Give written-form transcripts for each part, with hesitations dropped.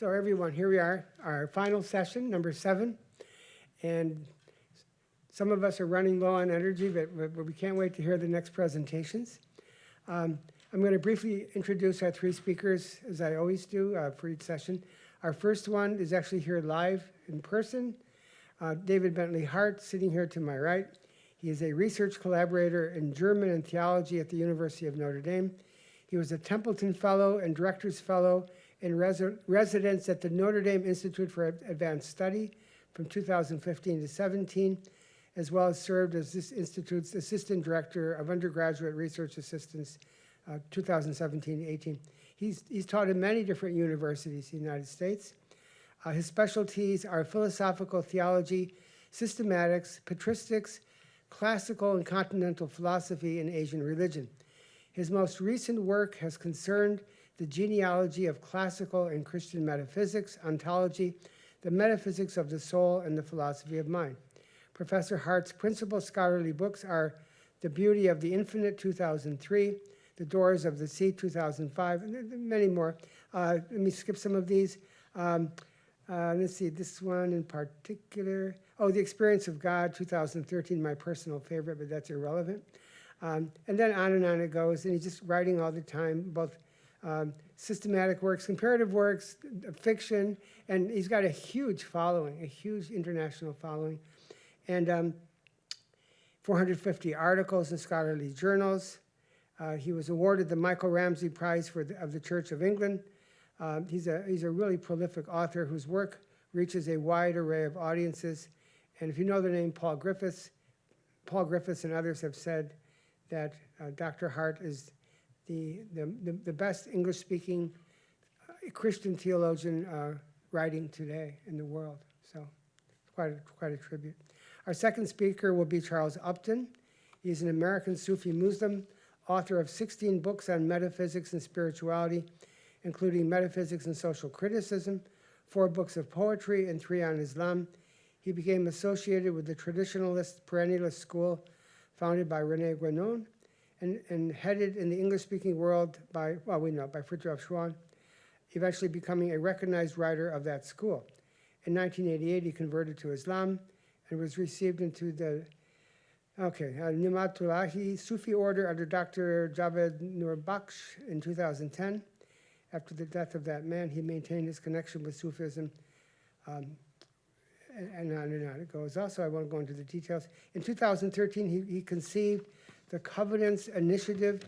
So everyone, here we are, our final session, number 7. And some of us are running low on energy, but we can't wait to hear the next presentations. I'm going to briefly introduce our 3 speakers, as I always do for each session. Our first one is actually here live in person. David Bentley Hart, sitting here to my right. He is a research collaborator in German and theology at the University of Notre Dame. He was a Templeton Fellow and Director's Fellow in residence at the Notre Dame Institute for Advanced Study from 2015 to 17, as well as served as this institute's Assistant Director of Undergraduate Research Assistance 2017 to 18. He's taught in many different universities in the United States. His specialties are philosophical theology, systematics, patristics, classical and continental philosophy, and Asian religion. His most recent work has concerned the genealogy of classical and Christian metaphysics, ontology, the metaphysics of the soul, and the philosophy of mind. Professor Hart's principal scholarly books are The Beauty of the Infinite, 2003, The Doors of the Sea, 2005, and many more. Let me skip some of these. Let's see, this one in particular. Oh, The Experience of God, 2013, my personal favorite, but that's irrelevant. And then on it goes, and he's just writing all the time, both systematic works, comparative works, fiction, and he's got a huge following, a huge international following, and 450 articles in scholarly journals. He was awarded the Michael Ramsey Prize of the Church of England. He's a really prolific author whose work reaches a wide array of audiences. And if you know the name Paul Griffiths and others have said that Dr. Hart is the best English-speaking Christian theologian writing today in the world. So quite a tribute. Our second speaker will be Charles Upton. He's an American Sufi Muslim, author of 16 books on metaphysics and spirituality, including Metaphysics and Social Criticism, 4 books of poetry, and 3 on Islam. He became associated with the traditionalist perennialist school founded by René Guénon, and headed in the English-speaking world by Friedrich Schwann, eventually becoming a recognized writer of that school. In 1988, he converted to Islam and was received into the Ni'matullahi Sufi order under Dr. Javed Nurbakhsh in 2010. After the death of that man, he maintained his connection with Sufism, and on it goes. Also, I won't go into the details. In 2013, he conceived the Covenants Initiative,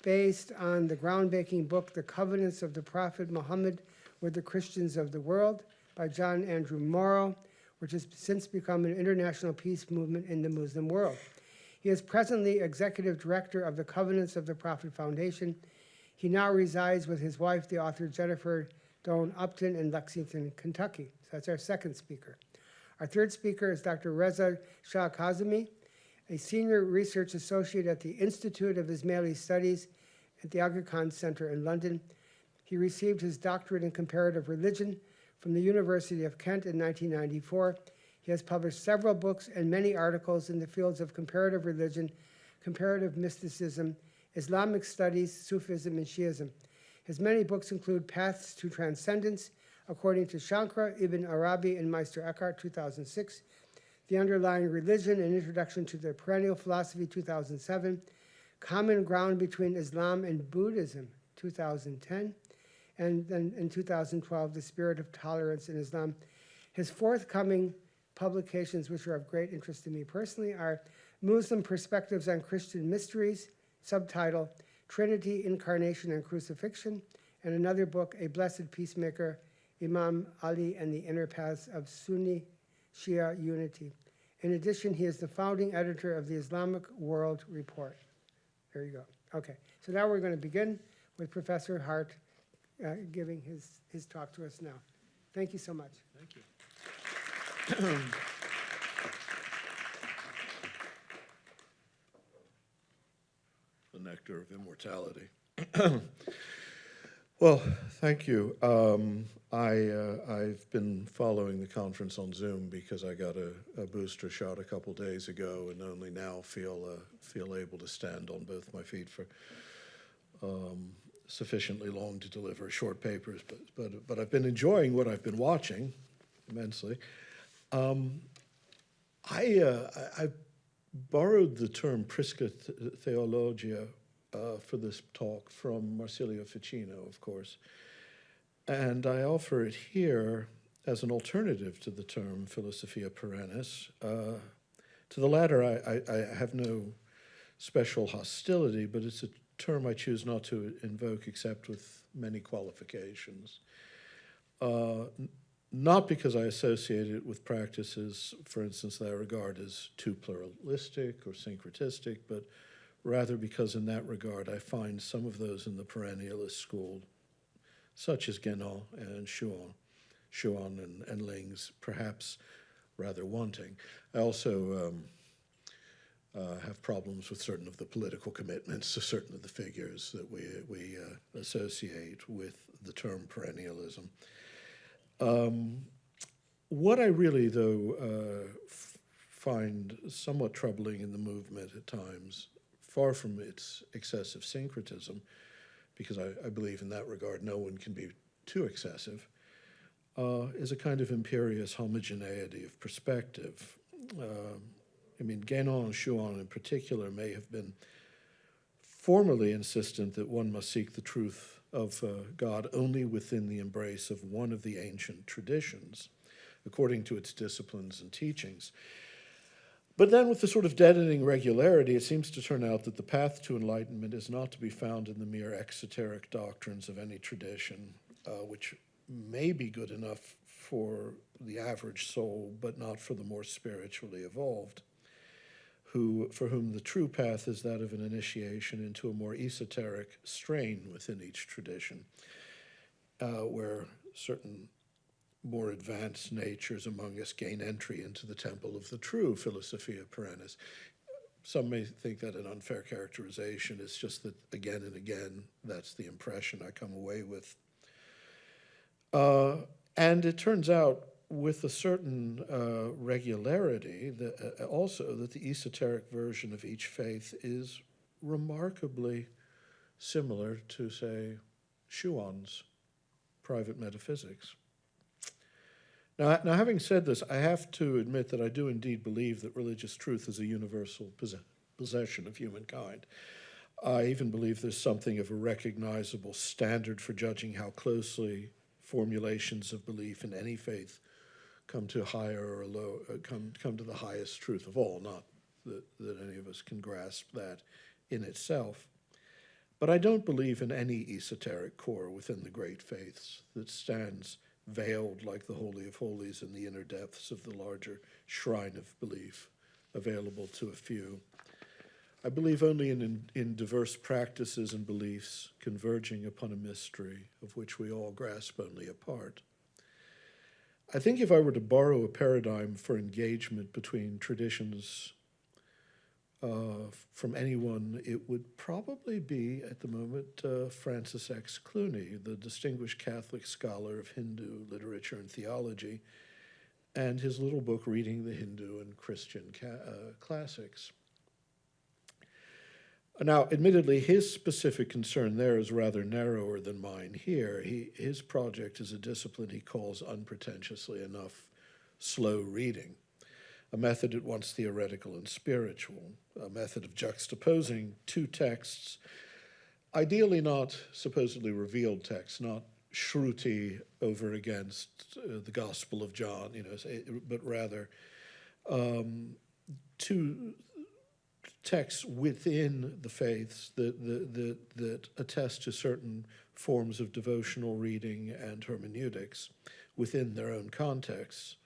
based on the groundbreaking book, The Covenants of the Prophet Muhammad with the Christians of the World by John Andrew Morrow, which has since become an international peace movement in the Muslim world. He is presently executive director of the Covenants of the Prophet Foundation. He now resides with his wife, the author Jennifer Doan Upton, in Lexington, Kentucky. So that's our second speaker. Our third speaker is Dr. Reza Shah-Kazemi, a senior research associate at the Institute of Ismaili Studies at the Aga Khan Center in London. He received his doctorate in comparative religion from the University of Kent in 1994. He has published several books and many articles in the fields of comparative religion, comparative mysticism, Islamic studies, Sufism, and Shiism. His many books include Paths to Transcendence, according to Shankara, Ibn Arabi, and Meister Eckhart, 2006, The Underlying Religion, An Introduction to the Perennial Philosophy, 2007, Common Ground Between Islam and Buddhism, 2010, and then in 2012, The Spirit of Tolerance in Islam. His forthcoming publications, which are of great interest to me personally, are Muslim Perspectives on Christian Mysteries, subtitle Trinity, Incarnation, and Crucifixion, and another book, A Blessed Peacemaker, Imam Ali and the Inner Paths of Sunni Shia Unity. In addition, he is the founding editor of the Islamic World Report. There you go. Okay, so now we're going to begin with Professor Hart giving his talk to us now. Thank you so much. Thank you. The nectar of immortality. Well, thank you. I've been following the conference on Zoom because I got a booster shot a couple days ago, and only now feel able to stand on both my feet for sufficiently long to deliver short papers, but I've been enjoying what I've been watching immensely. I borrowed the term prisca theologia for this talk from Marsilio Ficino, of course, and I offer it here as an alternative to the term philosophia perennis. To the latter, I have no special hostility, but it's a term I choose not to invoke except with many qualifications. Not because I associate it with practices, for instance, that I regard as too pluralistic or syncretistic, but rather because in that regard I find some of those in the perennialist school, such as Guénon and Schuon and Lings, perhaps rather wanting. I also have problems with certain of the political commitments to certain of the figures that we associate with the term perennialism. What I really, though, find somewhat troubling in the movement at times, far from its excessive syncretism, because I believe in that regard no one can be too excessive, is a kind of imperious homogeneity of perspective. I mean, Guénon and Schuon in particular may have been formerly insistent that one must seek the truth of God only within the embrace of one of the ancient traditions, according to its disciplines and teachings. But then with the sort of deadening regularity, it seems to turn out that the path to enlightenment is not to be found in the mere exoteric doctrines of any tradition, which may be good enough for the average soul, but not for the more spiritually evolved, for whom the true path is that of an initiation into a more esoteric strain within each tradition, where certain more advanced natures among us gain entry into the temple of the true philosophia perennis. Some may think that an unfair characterization. It's just that again and again, that's the impression I come away with. And it turns out with a certain regularity also that the esoteric version of each faith is remarkably similar to, say, Schuon's private metaphysics. Now, having said this, I have to admit that I do indeed believe that religious truth is a universal possession of humankind. I even believe there's something of a recognizable standard for judging how closely formulations of belief in any faith come to higher or low, come to the highest truth of all, not that any of us can grasp that in itself. But I don't believe in any esoteric core within the great faiths that stands veiled like the Holy of Holies in the inner depths of the larger shrine of belief available to a few. I believe only in diverse practices and beliefs converging upon a mystery of which we all grasp only a part. I think if I were to borrow a paradigm for engagement between traditions from anyone, it would probably be, at the moment, Francis X. Clooney, the distinguished Catholic scholar of Hindu literature and theology, and his little book, Reading the Hindu and Christian Classics. Now, admittedly, his specific concern there is rather narrower than mine here. His project is a discipline he calls unpretentiously enough slow reading, a method at once theoretical and spiritual, a method of juxtaposing two texts, ideally not supposedly revealed texts, not Shruti over against the Gospel of John, but rather two texts within the faiths that attest to certain forms of devotional reading and hermeneutics within their own contexts.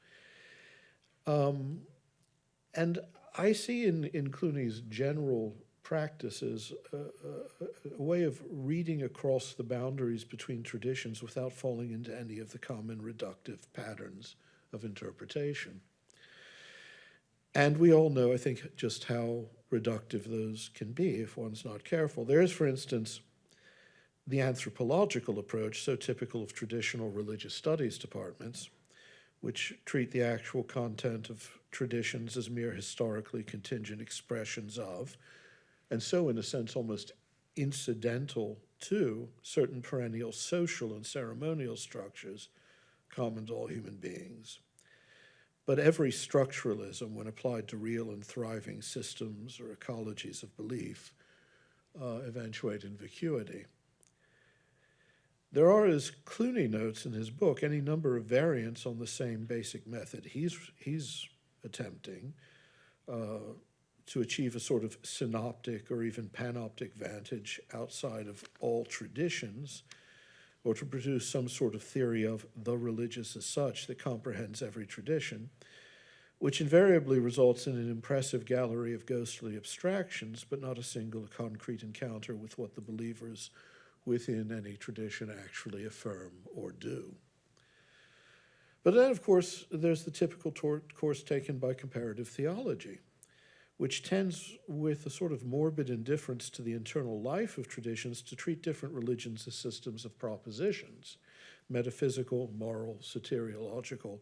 And I see in Clooney's general practices a way of reading across the boundaries between traditions without falling into any of the common reductive patterns of interpretation. And we all know, I think, just how reductive those can be if one's not careful. There is, for instance, the anthropological approach, so typical of traditional religious studies departments, which treat the actual content of traditions as mere historically contingent expressions of, and so in a sense almost incidental to certain perennial social and ceremonial structures common to all human beings. But every structuralism, when applied to real and thriving systems or ecologies of belief, eventuate in vacuity. There are, as Clooney notes in his book, any number of variants on the same basic method. He's attempting to achieve a sort of synoptic or even panoptic vantage outside of all traditions, or to produce some sort of theory of the religious as such that comprehends every tradition, which invariably results in an impressive gallery of ghostly abstractions, but not a single concrete encounter with what the believers within any tradition actually affirm or do. But then, of course, there's the typical course taken by comparative theology, which tends, with a sort of morbid indifference to the internal life of traditions, to treat different religions as systems of propositions, metaphysical, moral, soteriological,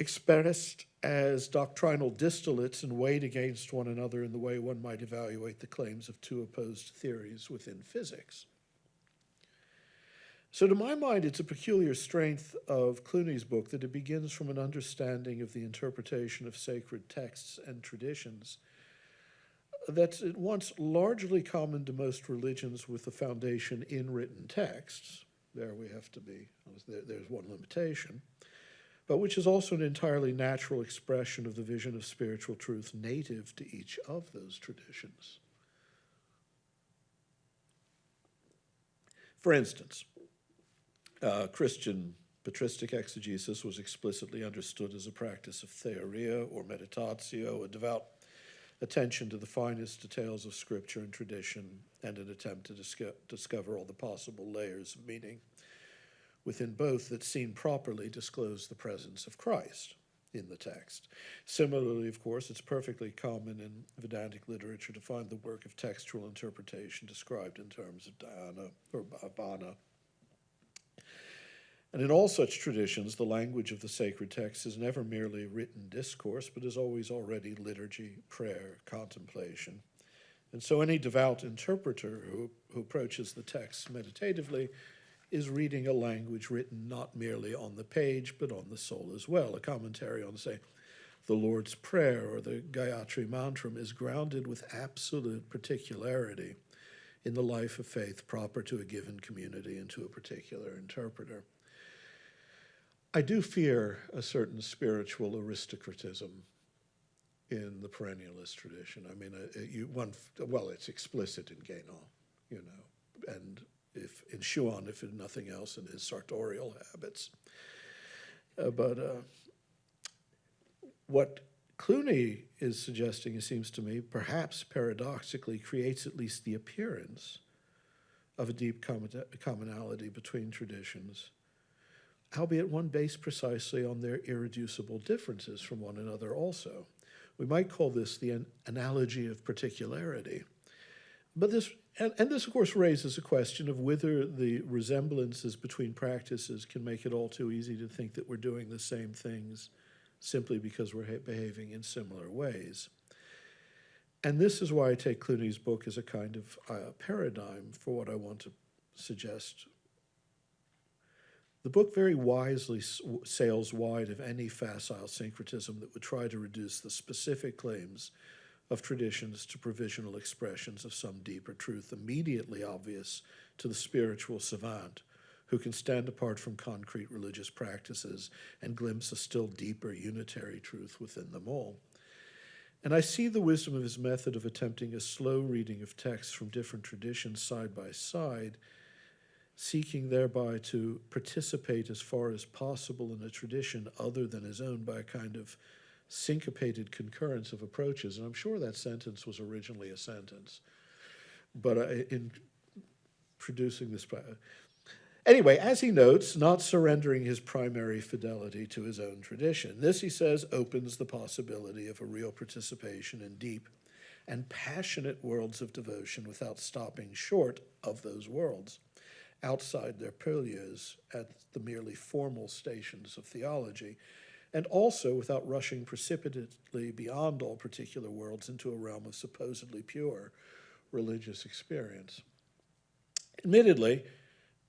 expressed as doctrinal distillates and weighed against one another in the way one might evaluate the claims of two opposed theories within physics. So to my mind, it's a peculiar strength of Clooney's book that it begins from an understanding of the interpretation of sacred texts and traditions that's at once largely common to most religions with a foundation in written texts. There we have to be, there's one limitation, but which is also an entirely natural expression of the vision of spiritual truth native to each of those traditions. For instance, Christian patristic exegesis was explicitly understood as a practice of theoria or meditatio, a devout attention to the finest details of scripture and tradition, and an attempt to discover all the possible layers of meaning within both that seen properly disclose the presence of Christ in the text. Similarly, of course, it's perfectly common in Vedantic literature to find the work of textual interpretation described in terms of dhyana or bhavana. And in all such traditions, the language of the sacred text is never merely written discourse, but is always already liturgy, prayer, contemplation. And so any devout interpreter who approaches the text meditatively is reading a language written not merely on the page, but on the soul as well. A commentary on, say, the Lord's Prayer or the Gayatri Mantram is grounded with absolute particularity in the life of faith proper to a given community and to a particular interpreter. I do fear a certain spiritual aristocratism in the perennialist tradition. I mean, it's explicit in Guénon, and if in Schuon, if in nothing else, in his sartorial habits. But what Clooney is suggesting, it seems to me, perhaps paradoxically, creates at least the appearance of a deep commonality between traditions, albeit one based precisely on their irreducible differences from one another also. We might call this the analogy of particularity. But this, of course, raises a question of whether the resemblances between practices can make it all too easy to think that we're doing the same things simply because we're behaving in similar ways. And this is why I take Clooney's book as a kind of paradigm for what I want to suggest. The book very wisely sails wide of any facile syncretism that would try to reduce the specific claims of traditions to provisional expressions of some deeper truth immediately obvious to the spiritual savant who can stand apart from concrete religious practices and glimpse a still deeper unitary truth within them all. And I see the wisdom of his method of attempting a slow reading of texts from different traditions side by side, seeking thereby to participate as far as possible in a tradition other than his own by a kind of syncopated concurrence of approaches. And I'm sure that sentence was originally a sentence, but in producing this... Anyway, as he notes, not surrendering his primary fidelity to his own tradition. This, he says, opens the possibility of a real participation in deep and passionate worlds of devotion without stopping short of those worlds, outside their purlieus at the merely formal stations of theology, and also without rushing precipitately beyond all particular worlds into a realm of supposedly pure religious experience. Admittedly,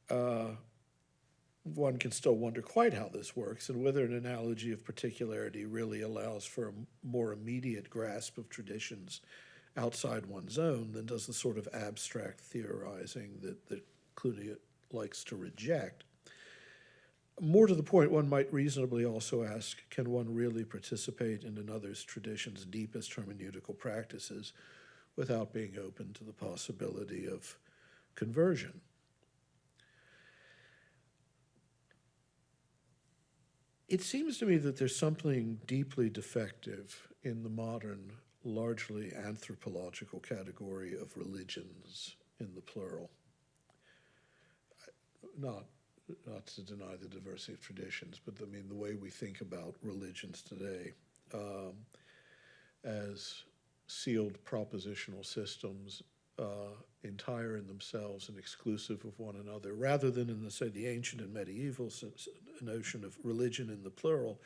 one can still wonder quite how this works and whether an analogy of particularity really allows for a more immediate grasp of traditions outside one's own than does the sort of abstract theorizing that Clooney likes to reject. More to the point, one might reasonably also ask, can one really participate in another's tradition's deepest hermeneutical practices without being open to the possibility of conversion? It seems to me that there's something deeply defective in the modern, largely anthropological category of religions in the plural. Not to deny the diversity of traditions, but I mean the way we think about religions today as sealed propositional systems, entire in themselves and exclusive of one another, rather than in the ancient and medieval notion of religion in the plural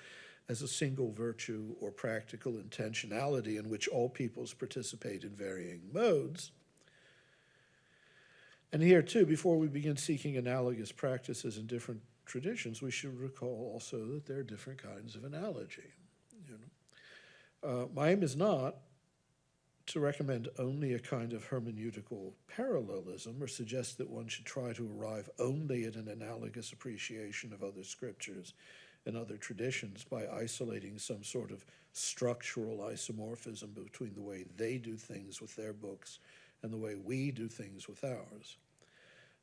as a single virtue or practical intentionality in which all peoples participate in varying modes. And here, too, before we begin seeking analogous practices in different traditions, we should recall also that there are different kinds of analogy. My aim is not to recommend only a kind of hermeneutical parallelism or suggest that one should try to arrive only at an analogous appreciation of other scriptures and other traditions by isolating some sort of structural isomorphism between the way they do things with their books and the way we do things with ours.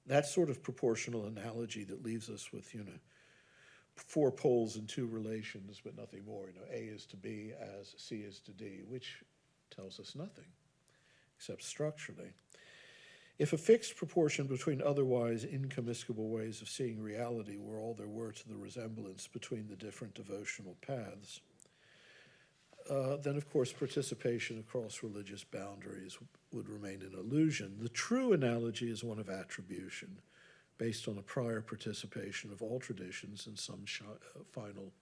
That sort of proportional analogy that leaves us with, 4 poles and 2 relations, but nothing more. A is to B as C is to D, which tells us nothing, except structurally. If a fixed proportion between otherwise incommiscible ways of seeing reality were all there were to the resemblance between the different devotional paths, then of course participation across religious boundaries would remain an illusion. The true analogy is one of attribution, based on a prior participation of all traditions in some final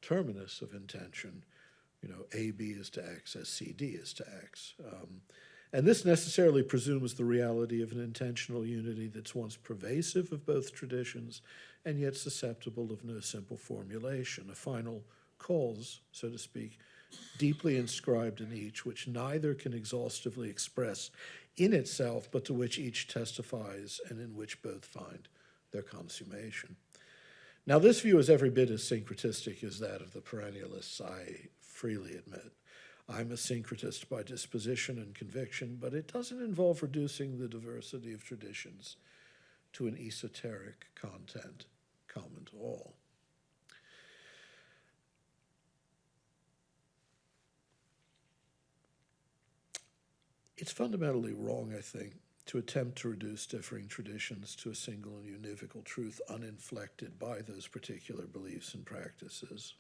terminus of intention. AB is to X as CD is to X. And this necessarily presumes the reality of an intentional unity that's once pervasive of both traditions and yet susceptible of no simple formulation, a final cause, so to speak, deeply inscribed in each, which neither can exhaustively express in itself, but to which each testifies and in which both find their consummation. Now, this view is every bit as syncretistic as that of the perennialists, I freely admit. I'm a syncretist by disposition and conviction, but it doesn't involve reducing the diversity of traditions to an esoteric content common to all. It's fundamentally wrong, I think, to attempt to reduce differing traditions to a single and univocal truth uninflected by those particular beliefs and practices,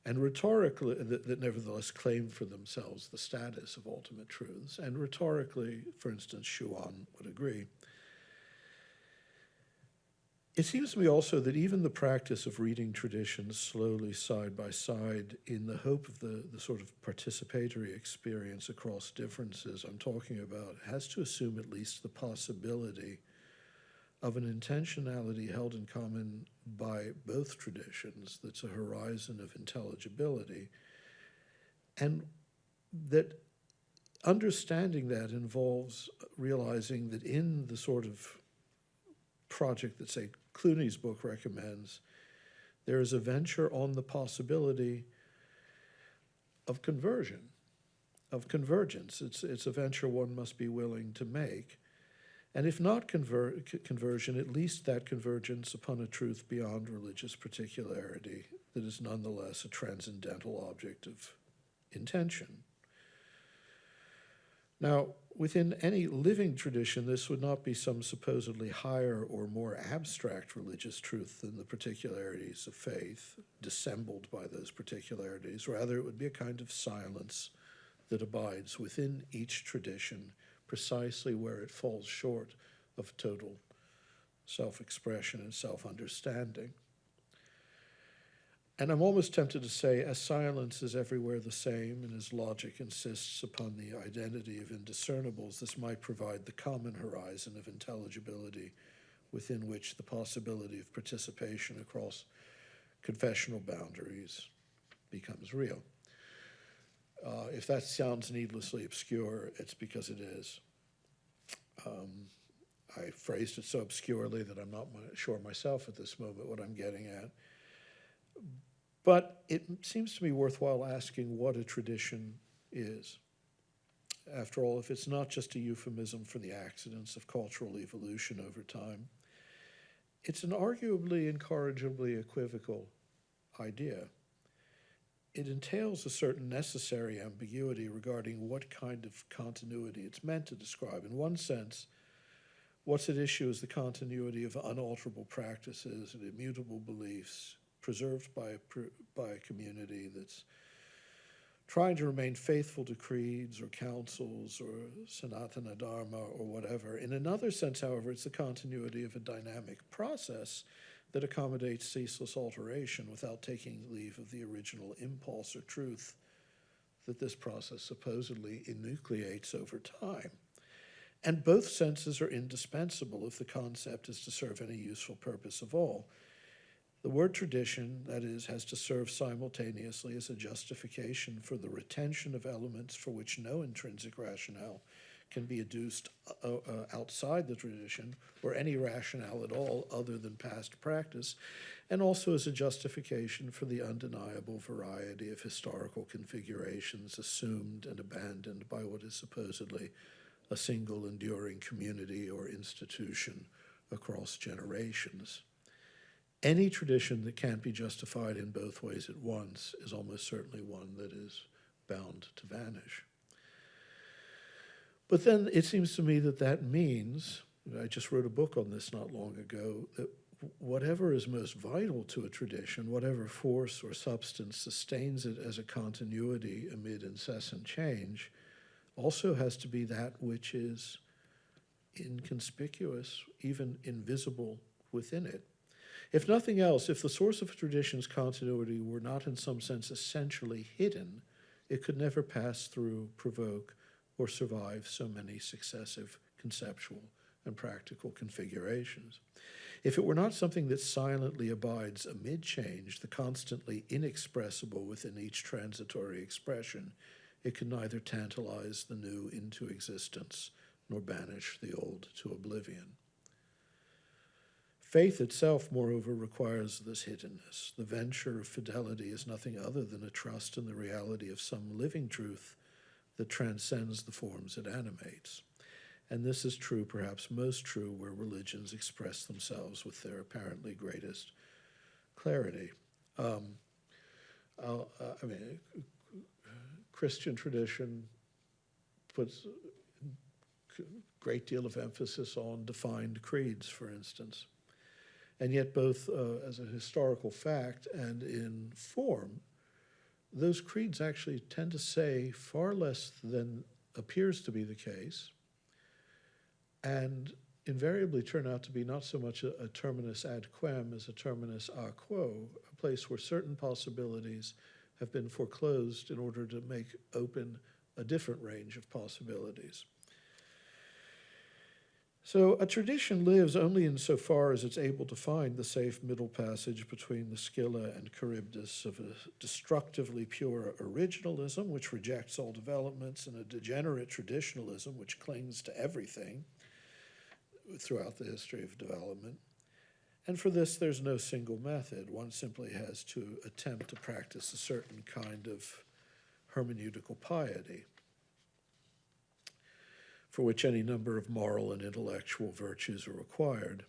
and rhetorically, that nevertheless claim for themselves the status of ultimate truths. And rhetorically, for instance, Schuon would agree. It seems to me also that even the practice of reading traditions slowly side by side in the hope of the sort of participatory experience across differences I'm talking about has to assume at least the possibility of an intentionality held in common by both traditions that's a horizon of intelligibility, and that understanding that involves realizing that in the sort of project that, say, Clooney's book recommends, there is a venture on the possibility of conversion, of convergence. It's a venture one must be willing to make. And if not conversion, at least that convergence upon a truth beyond religious particularity that is nonetheless a transcendental object of intention. Now, within any living tradition, this would not be some supposedly higher or more abstract religious truth than the particularities of faith, dissembled by those particularities. Rather, it would be a kind of silence that abides within each tradition, precisely where it falls short of total self-expression and self-understanding. And I'm almost tempted to say, as silence is everywhere the same, and as logic insists upon the identity of indiscernibles, this might provide the common horizon of intelligibility within which the possibility of participation across confessional boundaries becomes real. If that sounds needlessly obscure, it's because it is. I phrased it so obscurely that I'm not sure myself at this moment what I'm getting at. But it seems to me worthwhile asking what a tradition is. After all, if it's not just a euphemism for the accidents of cultural evolution over time, it's an arguably incorrigibly equivocal idea. It entails a certain necessary ambiguity regarding what kind of continuity it's meant to describe. In one sense, what's at issue is the continuity of unalterable practices and immutable beliefs preserved by a community that's trying to remain faithful to creeds or councils or Sanatana Dharma or whatever. In another sense, however, it's the continuity of a dynamic process that accommodates ceaseless alteration without taking leave of the original impulse or truth that this process supposedly enucleates over time. And both senses are indispensable if the concept is to serve any useful purpose of all. The word tradition, that is, has to serve simultaneously as a justification for the retention of elements for which no intrinsic rationale can be adduced outside the tradition, or any rationale at all other than past practice, and also as a justification for the undeniable variety of historical configurations assumed and abandoned by what is supposedly a single enduring community or institution across generations. Any tradition that can't be justified in both ways at once is almost certainly one that is bound to vanish. But then it seems to me that means, I just wrote a book on this not long ago, that whatever is most vital to a tradition, whatever force or substance sustains it as a continuity amid incessant change, also has to be that which is inconspicuous, even invisible within it. If nothing else, if the source of a tradition's continuity were not in some sense essentially hidden, it could never pass through, provoke, or survive so many successive conceptual and practical configurations. If it were not something that silently abides amid change, the constantly inexpressible within each transitory expression, it could neither tantalize the new into existence nor banish the old to oblivion. Faith itself, moreover, requires this hiddenness. The venture of fidelity is nothing other than a trust in the reality of some living truth that transcends the forms it animates. And this is true, perhaps most true, where religions express themselves with their apparently greatest clarity. Christian tradition puts a great deal of emphasis on defined creeds, for instance. And yet both as a historical fact and in form, those creeds actually tend to say far less than appears to be the case, and invariably turn out to be not so much a terminus ad quem as a terminus a quo, a place where certain possibilities have been foreclosed in order to make open a different range of possibilities. So a tradition lives only insofar as it's able to find the safe middle passage between the Scylla and Charybdis of a destructively pure originalism, which rejects all developments, and a degenerate traditionalism, which clings to everything throughout the history of development. And for this, there's no single method. One simply has to attempt to practice a certain kind of hermeneutical piety, for which any number of moral and intellectual virtues are required.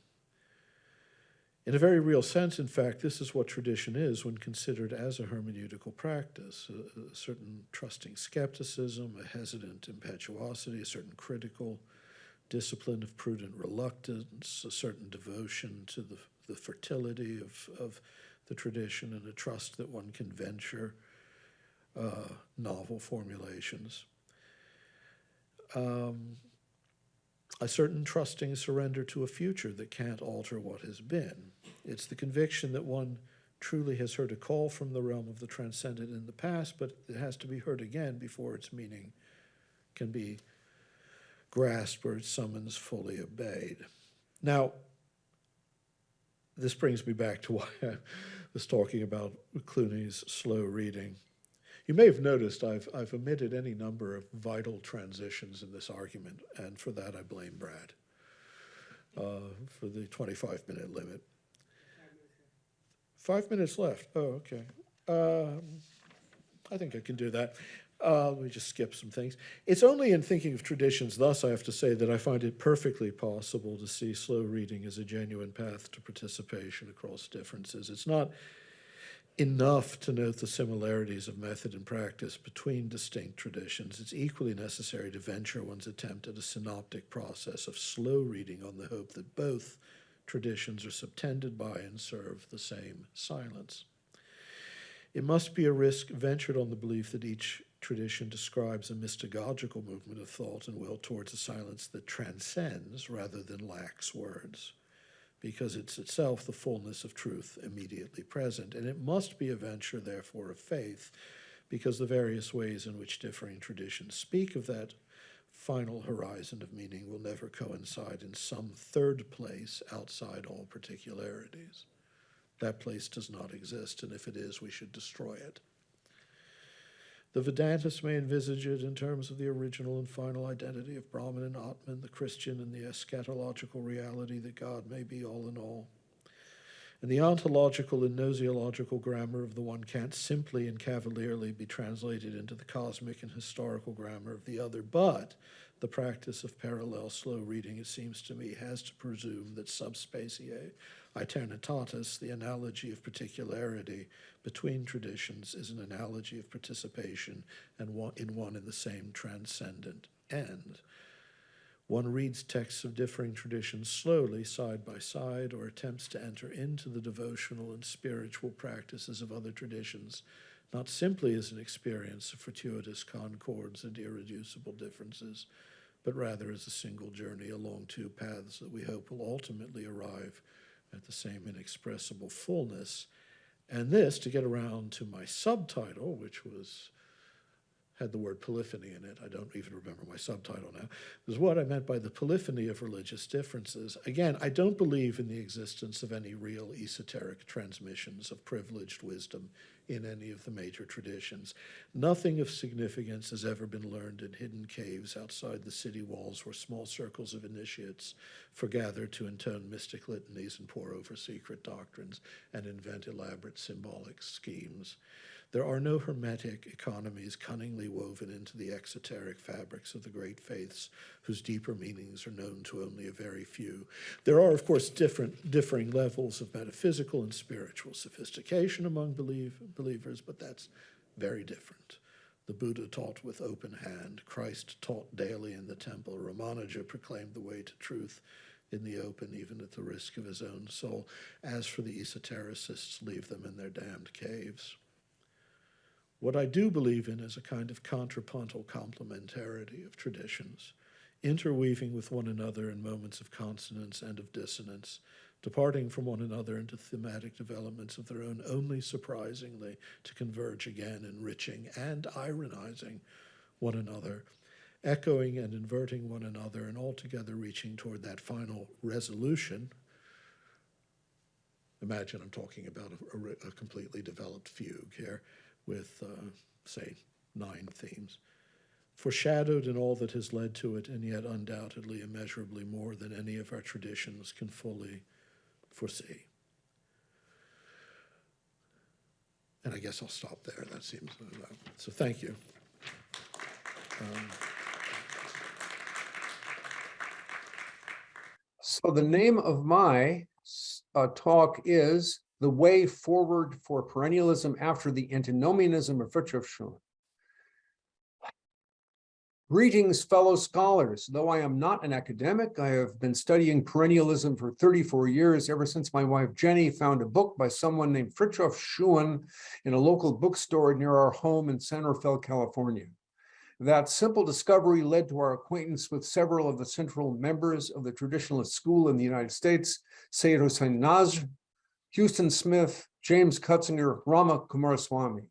In a very real sense, in fact, this is what tradition is when considered as a hermeneutical practice, a certain trusting skepticism, a hesitant impetuosity, a certain critical discipline of prudent reluctance, a certain devotion to the fertility of the tradition, and a trust that one can venture novel formulations. A certain trusting surrender to a future that can't alter what has been. It's the conviction that one truly has heard a call from the realm of the transcendent in the past, but it has to be heard again before its meaning can be grasped or its summons fully obeyed. Now, this brings me back to why I was talking about Clooney's slow reading. You may have noticed I've omitted any number of vital transitions in this argument, and for that I blame Brad for the 25-minute limit. 5 minutes left. Oh, okay. I think I can do that. Let me just skip some things. It's only in thinking of traditions, thus I have to say that I find it perfectly possible to see slow reading as a genuine path to participation across differences. It's not enough to note the similarities of method and practice between distinct traditions. It's equally necessary to venture one's attempt at a synoptic process of slow reading on the hope that both traditions are subtended by and serve the same silence. It must be a risk ventured on the belief that each tradition describes a mystagogical movement of thought and will towards a silence that transcends rather than lacks words, because it's itself the fullness of truth immediately present. And it must be a venture, therefore, of faith, because the various ways in which differing traditions speak of that final horizon of meaning will never coincide in some third place outside all particularities. That place does not exist, and if it is, we should destroy it. The Vedantists may envisage it in terms of the original and final identity of Brahman and Atman, the Christian and the eschatological reality that God may be all in all. And the ontological and gnosiological grammar of the one can't simply and cavalierly be translated into the cosmic and historical grammar of the other, but the practice of parallel slow reading, it seems to me, has to presume that subspecie aeternitatis, the analogy of particularity between traditions, is an analogy of participation and one and the same transcendent end. One reads texts of differing traditions slowly, side by side, or attempts to enter into the devotional and spiritual practices of other traditions, not simply as an experience of fortuitous concords and irreducible differences, but rather as a single journey along two paths that we hope will ultimately arrive at the same inexpressible fullness. And this, to get around to my subtitle, which had the word polyphony in it. I don't even remember my subtitle now. Was what I meant by the polyphony of religious differences. Again, I don't believe in the existence of any real esoteric transmissions of privileged wisdom in any of the major traditions. Nothing of significance has ever been learned in hidden caves outside the city walls where small circles of initiates forgather to intone mystic litanies and pore over secret doctrines and invent elaborate symbolic schemes. There are no hermetic economies cunningly woven into the exoteric fabrics of the great faiths whose deeper meanings are known to only a very few. There are, of course, differing levels of metaphysical and spiritual sophistication among believers, but that's very different. The Buddha taught with open hand. Christ taught daily in the temple. Ramanuja proclaimed the way to truth in the open, even at the risk of his own soul. As for the esotericists, leave them in their damned caves. What I do believe in is a kind of contrapuntal complementarity of traditions, interweaving with one another in moments of consonance and of dissonance, departing from one another into thematic developments of their own, only surprisingly to converge again, enriching and ironizing one another, echoing and inverting one another, and altogether reaching toward that final resolution. Imagine I'm talking about a completely developed fugue here, with, say, 9 themes, foreshadowed in all that has led to it, and yet undoubtedly immeasurably more than any of our traditions can fully foresee. And I guess I'll stop there. That seems so. Thank you. So the name of my talk is The Way Forward for Perennialism After the Antinomianism of Fritjof Schumann. Greetings, fellow scholars. Though I am not an academic, I have been studying perennialism for 34 years, ever since my wife Jenny found a book by someone named Fritjof Schumann in a local bookstore near our home in San Rafael, California. That simple discovery led to our acquaintance with several of the central members of the traditionalist school in the United States, Seyyed Hossein Nasr, Houston Smith, James Cutzinger, Rama Kumaraswamy.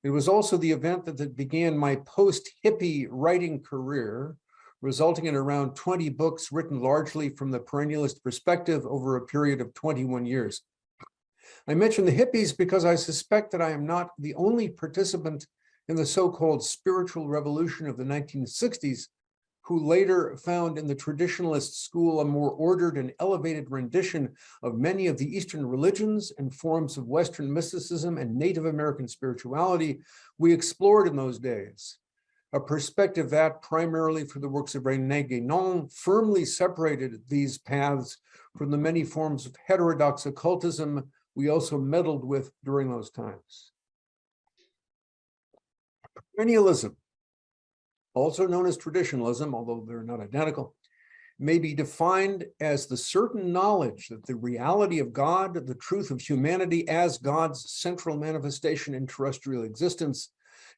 It was also the event that began my post-hippie writing career, resulting in around 20 books written largely from the perennialist perspective over a period of 21 years. I mention the hippies because I suspect that I am not the only participant in the so-called spiritual revolution of the 1960s, who later found in the traditionalist school a more ordered and elevated rendition of many of the Eastern religions and forms of Western mysticism and Native American spirituality we explored in those days. A perspective that, primarily for the works of René Guénon, firmly separated these paths from the many forms of heterodox occultism we also meddled with during those times. Perennialism, also known as traditionalism, although they're not identical, may be defined as the certain knowledge that the reality of God, the truth of humanity as God's central manifestation in terrestrial existence,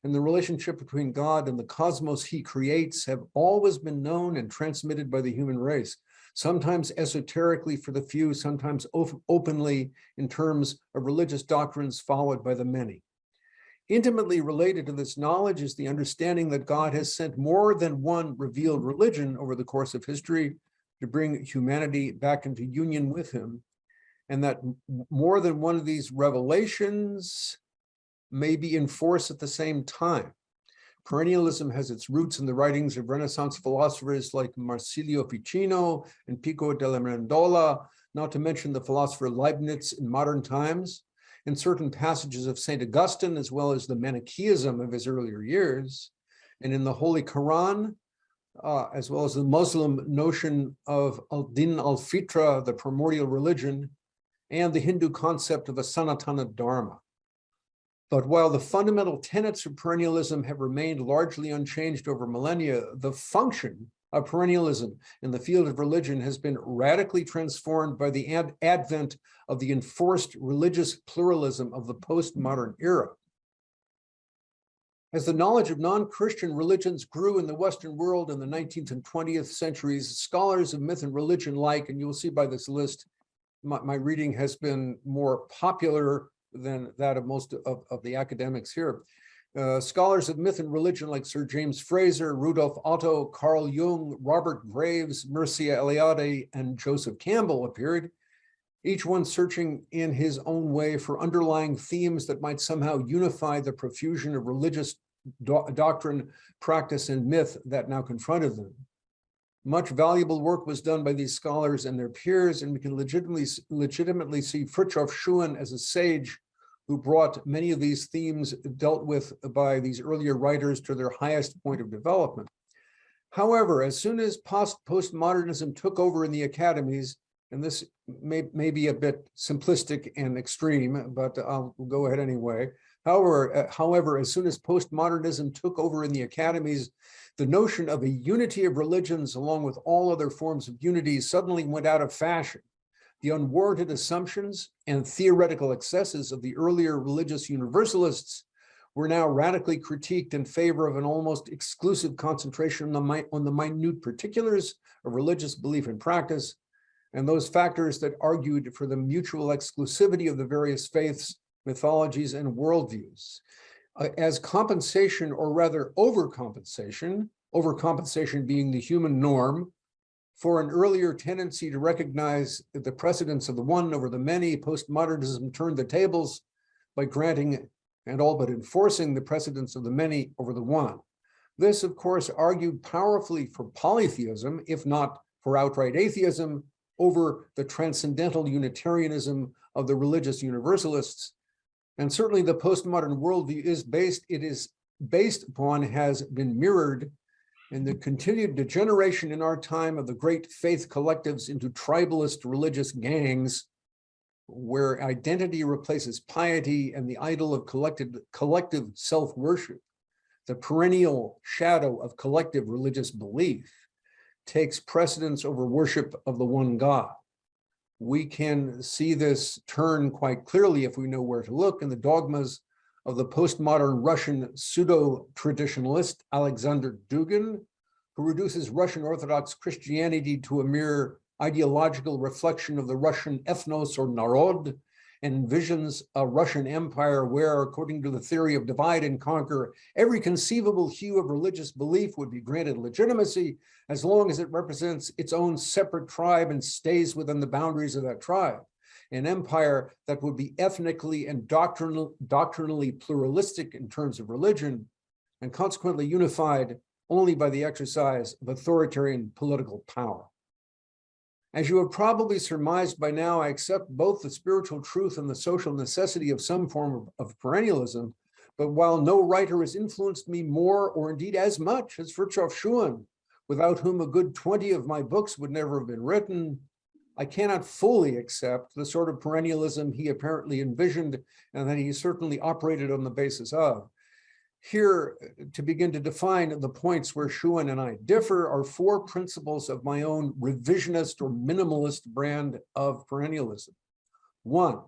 and the relationship between God and the cosmos he creates have always been known and transmitted by the human race, sometimes esoterically for the few, sometimes openly in terms of religious doctrines followed by the many. Intimately related to this knowledge is the understanding that God has sent more than one revealed religion over the course of history to bring humanity back into union with him, and that more than one of these revelations may be in force at the same time. Perennialism has its roots in the writings of Renaissance philosophers like Marsilio Ficino and Pico della Mirandola, not to mention the philosopher Leibniz in modern times, in certain passages of St. Augustine, as well as the Manichaeism of his earlier years, and in the Holy Quran, as well as the Muslim notion of al-Din al-Fitra, the primordial religion, and the Hindu concept of a Sanatana Dharma. But while the fundamental tenets of perennialism have remained largely unchanged over millennia, the function of perennialism in the field of religion has been radically transformed by the advent of the enforced religious pluralism of the postmodern era. As the knowledge of non-Christian religions grew in the Western world in the 19th and 20th centuries, scholars of myth and religion like, and you will see by this list, my reading has been more popular than that of most of the academics here. Scholars of myth and religion like Sir James Fraser, Rudolf Otto, Carl Jung, Robert Graves, Mircea Eliade, and Joseph Campbell appeared, each one searching in his own way for underlying themes that might somehow unify the profusion of religious doctrine, practice, and myth that now confronted them. Much valuable work was done by these scholars and their peers, and we can legitimately see Frithjof Schuon as a sage who brought many of these themes dealt with by these earlier writers to their highest point of development. However, as soon as postmodernism took over in the academies, and this may be a bit simplistic and extreme, but I'll go ahead anyway. However, as soon as postmodernism took over in the academies, the notion of a unity of religions along with all other forms of unity suddenly went out of fashion. The unwarranted assumptions and theoretical excesses of the earlier religious universalists were now radically critiqued in favor of an almost exclusive concentration on the minute particulars of religious belief and practice, and those factors that argued for the mutual exclusivity of the various faiths, mythologies, and worldviews. As compensation, or rather overcompensation being the human norm, for an earlier tendency to recognize the precedence of the one over the many, postmodernism turned the tables by granting and all but enforcing the precedence of the many over the one. This, of course, argued powerfully for polytheism, if not for outright atheism, over the transcendental Unitarianism of the religious universalists. And certainly the postmodern worldview is based upon, has been mirrored in the continued degeneration in our time of the great faith collectives into tribalist religious gangs, where identity replaces piety and the idol of collective self-worship. The perennial shadow of collective religious belief takes precedence over worship of the one God. We can see this turn quite clearly if we know where to look in the dogmas of the postmodern Russian pseudo-traditionalist Alexander Dugin, who reduces Russian Orthodox Christianity to a mere ideological reflection of the Russian ethnos or narod, and envisions a Russian empire where, according to the theory of divide and conquer, every conceivable hue of religious belief would be granted legitimacy as long as it represents its own separate tribe and stays within the boundaries of that tribe. An empire that would be ethnically and doctrinally pluralistic in terms of religion, and consequently unified only by the exercise of authoritarian political power. As you have probably surmised by now, I accept both the spiritual truth and the social necessity of some form of perennialism, but while no writer has influenced me more or indeed as much as Fritjof Schuon, without whom a good 20 of my books would never have been written, I cannot fully accept the sort of perennialism he apparently envisioned and that he certainly operated on the basis of. Here, to begin to define the points where Schuon and I differ, are 4 principles of my own revisionist or minimalist brand of perennialism. 1,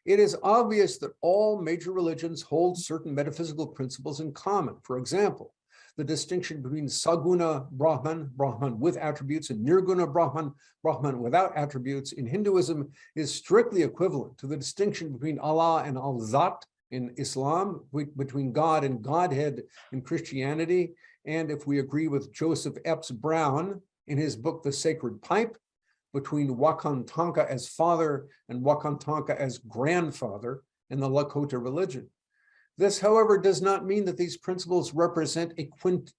it is obvious that all major religions hold certain metaphysical principles in common. For example, the distinction between Saguna Brahman, Brahman with attributes, and Nirguna Brahman, Brahman without attributes in Hinduism is strictly equivalent to the distinction between Allah and Al-Zat in Islam, between God and Godhead in Christianity, and if we agree with Joseph Epps Brown in his book, The Sacred Pipe, between Wakantanka as father and Wakantanka as grandfather in the Lakota religion. This, however, does not mean that these principles represent a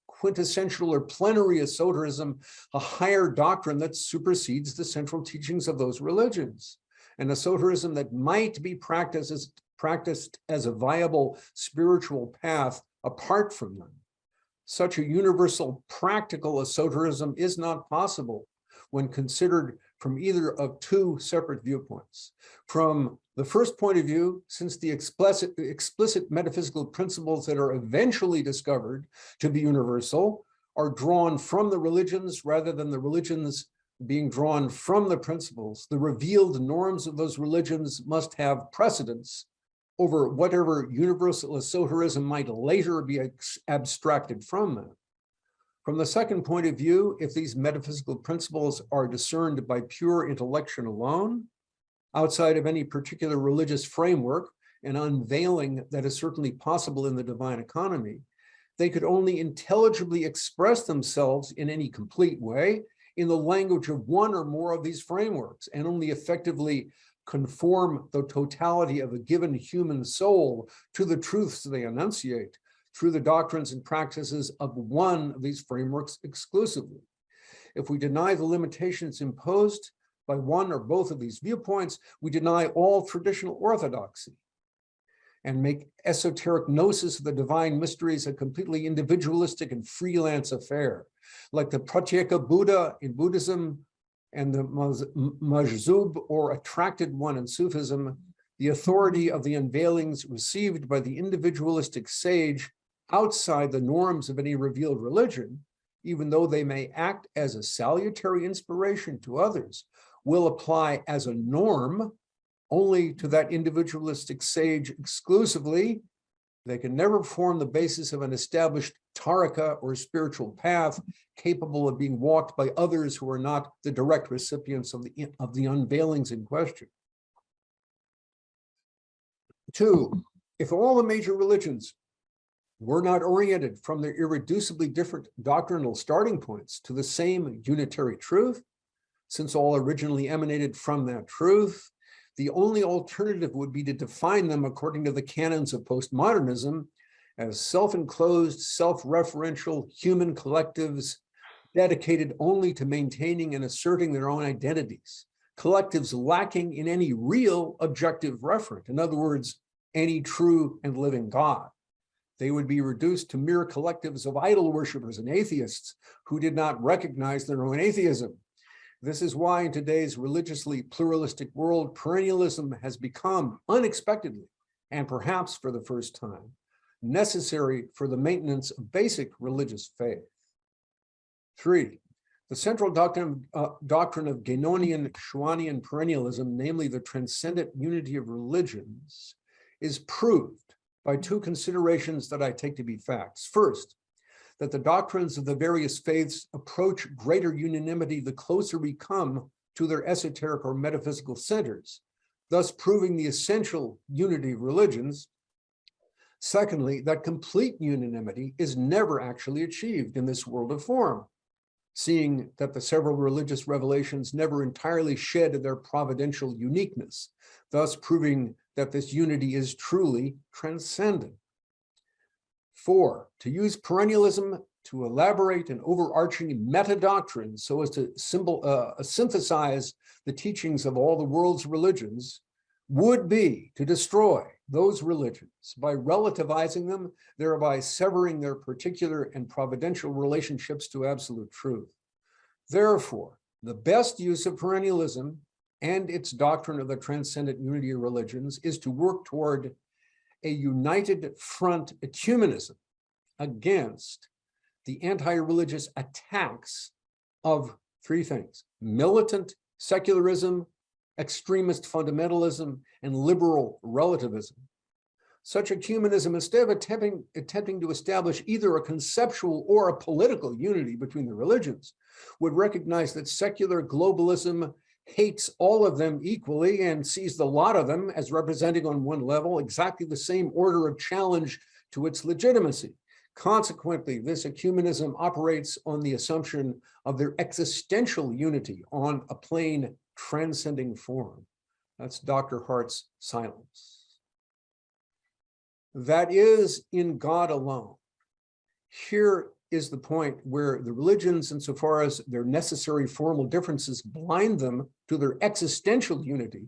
quintessential or plenary esoterism, a higher doctrine that supersedes the central teachings of those religions, an esoterism that might be practiced as a viable spiritual path apart from them. Such a universal practical esoterism is not possible when considered from either of 2 separate viewpoints. From the first point of view, since the explicit metaphysical principles that are eventually discovered to be universal are drawn from the religions rather than the religions being drawn from the principles, the revealed norms of those religions must have precedence over whatever universal esoterism might later be abstracted from them. From the second point of view, if these metaphysical principles are discerned by pure intellection alone, outside of any particular religious framework, an unveiling that is certainly possible in the divine economy, they could only intelligibly express themselves in any complete way in the language of one or more of these frameworks, and only effectively conform the totality of a given human soul to the truths they enunciate through the doctrines and practices of one of these frameworks exclusively. If we deny the limitations imposed by one or both of these viewpoints, we deny all traditional orthodoxy and make esoteric gnosis of the divine mysteries a completely individualistic and freelance affair. Like the Pratyeka Buddha in Buddhism and the Majzub, or attracted one in Sufism, the authority of the unveilings received by the individualistic sage outside the norms of any revealed religion, even though they may act as a salutary inspiration to others, will apply as a norm only to that individualistic sage exclusively. They can never form the basis of an established tarika or spiritual path capable of being walked by others who are not the direct recipients of the unveilings in question. 2, if all the major religions were not oriented from their irreducibly different doctrinal starting points to the same unitary truth, since all originally emanated from that truth, the only alternative would be to define them according to the canons of postmodernism as self-enclosed, self-referential human collectives dedicated only to maintaining and asserting their own identities, collectives lacking in any real objective referent, in other words, any true and living God. They would be reduced to mere collectives of idol worshippers and atheists who did not recognize their own atheism. This is why in today's religiously pluralistic world, perennialism has become unexpectedly, and perhaps for the first time, necessary for the maintenance of basic religious faith. 3, the central doctrine of Guénonian Schuonian perennialism, namely the transcendent unity of religions, is proved by 2 considerations that I take to be facts. First, that the doctrines of the various faiths approach greater unanimity the closer we come to their esoteric or metaphysical centers, thus proving the essential unity of religions. Secondly, that complete unanimity is never actually achieved in this world of form, seeing that the several religious revelations never entirely shed their providential uniqueness, thus proving that this unity is truly transcendent. 4, to use perennialism to elaborate an overarching meta-doctrine so as to synthesize the teachings of all the world's religions would be to destroy those religions by relativizing them, thereby severing their particular and providential relationships to absolute truth. Therefore, the best use of perennialism and its doctrine of the transcendent unity of religions is to work toward a united front ecumenism against the anti-religious attacks of 3 things: militant secularism, extremist fundamentalism, and liberal relativism. Such ecumenism, instead of attempting to establish either a conceptual or a political unity between the religions, would recognize that secular globalism hates all of them equally and sees the lot of them as representing on one level exactly the same order of challenge to its legitimacy. Consequently, this ecumenism operates on the assumption of their existential unity on a plane transcending form. That's Dr. Hart's silence. That is in God alone. Here is the point where the religions, insofar as their necessary formal differences blind them to their existential unity,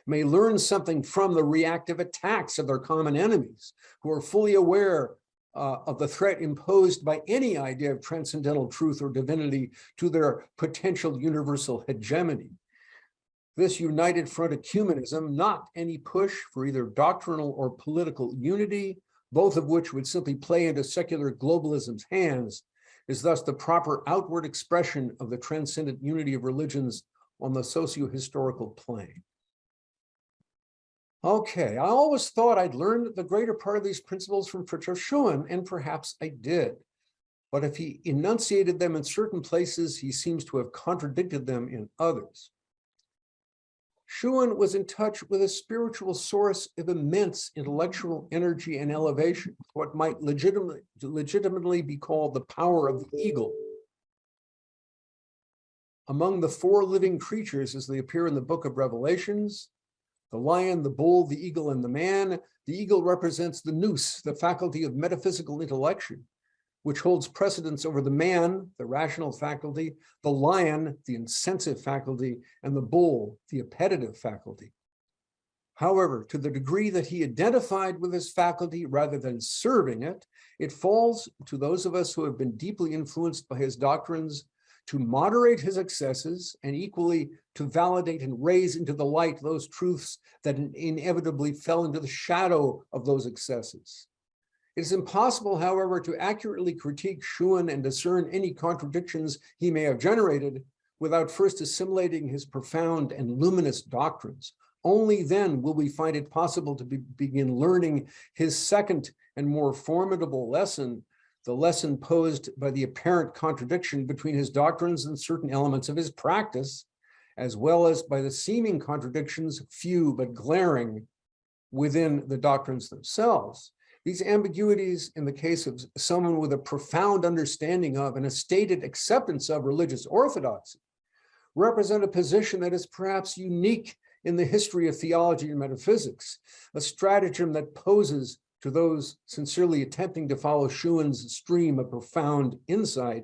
may learn something from the reactive attacks of their common enemies, who are fully aware of the threat imposed by any idea of transcendental truth or divinity to their potential universal hegemony. This united front ecumenism, not any push for either doctrinal or political unity, both of which would simply play into secular globalism's hands, is thus the proper outward expression of the transcendent unity of religions on the socio-historical plane. Okay, I always thought I'd learned the greater part of these principles from Fritjof Schuon, and perhaps I did. But if he enunciated them in certain places, he seems to have contradicted them in others. Schuon was in touch with a spiritual source of immense intellectual energy and elevation, what might legitimately be called the power of the eagle. Among the 4 living creatures as they appear in the book of Revelations, the lion, the bull, the eagle, and the man, the eagle represents the nous, the faculty of metaphysical intellection, which holds precedence over the man, the rational faculty, the lion, the insensitive faculty, and the bull, the appetitive faculty. However, to the degree that he identified with this faculty rather than serving it, it falls to those of us who have been deeply influenced by his doctrines to moderate his excesses and equally to validate and raise into the light those truths that inevitably fell into the shadow of those excesses. It is impossible, however, to accurately critique Schuon and discern any contradictions he may have generated without first assimilating his profound and luminous doctrines. Only then will we find it possible to begin learning his second and more formidable lesson, the lesson posed by the apparent contradiction between his doctrines and certain elements of his practice, as well as by the seeming contradictions, few but glaring, within the doctrines themselves. These ambiguities, in the case of someone with a profound understanding of and a stated acceptance of religious orthodoxy, represent a position that is perhaps unique in the history of theology and metaphysics, a stratagem that poses to those sincerely attempting to follow Schuon's stream of profound insight,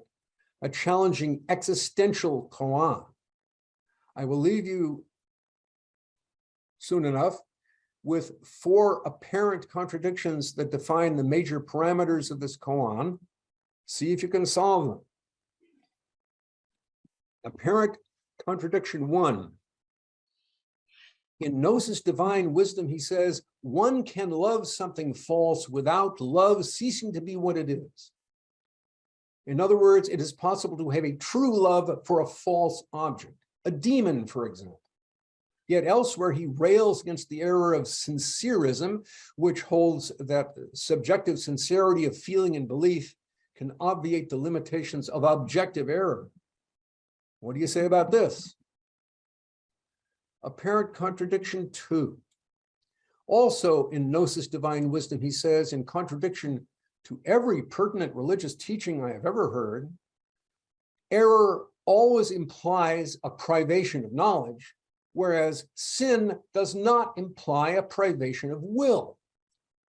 a challenging existential koan. I will leave you soon enough with 4 apparent contradictions that define the major parameters of this koan. See if you can solve them. Apparent contradiction 1. In Gnosis Divine Wisdom, he says, one can love something false without love ceasing to be what it is. In other words, it is possible to have a true love for a false object, a demon, for example. Yet elsewhere, he rails against the error of sincerism, which holds that subjective sincerity of feeling and belief can obviate the limitations of objective error. What do you say about this? Apparent contradiction 2. Also in Gnosis Divine Wisdom, he says, in contradiction to every pertinent religious teaching I have ever heard, error always implies a privation of knowledge, whereas sin does not imply a privation of will.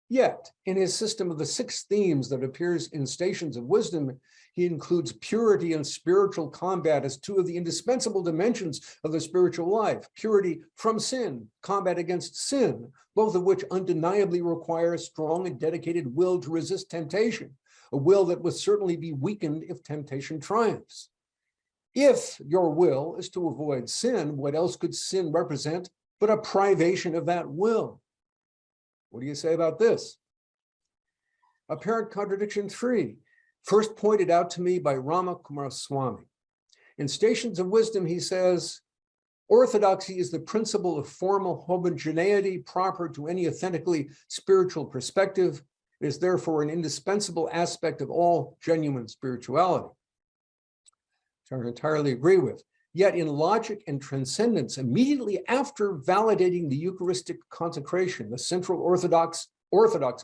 Yet, in his system of the 6 themes that appears in Stations of Wisdom, he includes purity and spiritual combat as 2 of the indispensable dimensions of the spiritual life. Purity from sin, combat against sin, both of which undeniably require a strong and dedicated will to resist temptation, a will that would certainly be weakened if temptation triumphs. If your will is to avoid sin, what else could sin represent but a privation of that will? What do you say about this? Apparent contradiction 3, first pointed out to me by Rama Kumaraswamy. In Stations of Wisdom, he says, orthodoxy is the principle of formal homogeneity proper to any authentically spiritual perspective. It is therefore an indispensable aspect of all genuine spirituality, which I entirely agree with. Yet in Logic and Transcendence, immediately after validating the Eucharistic consecration, the central orthodox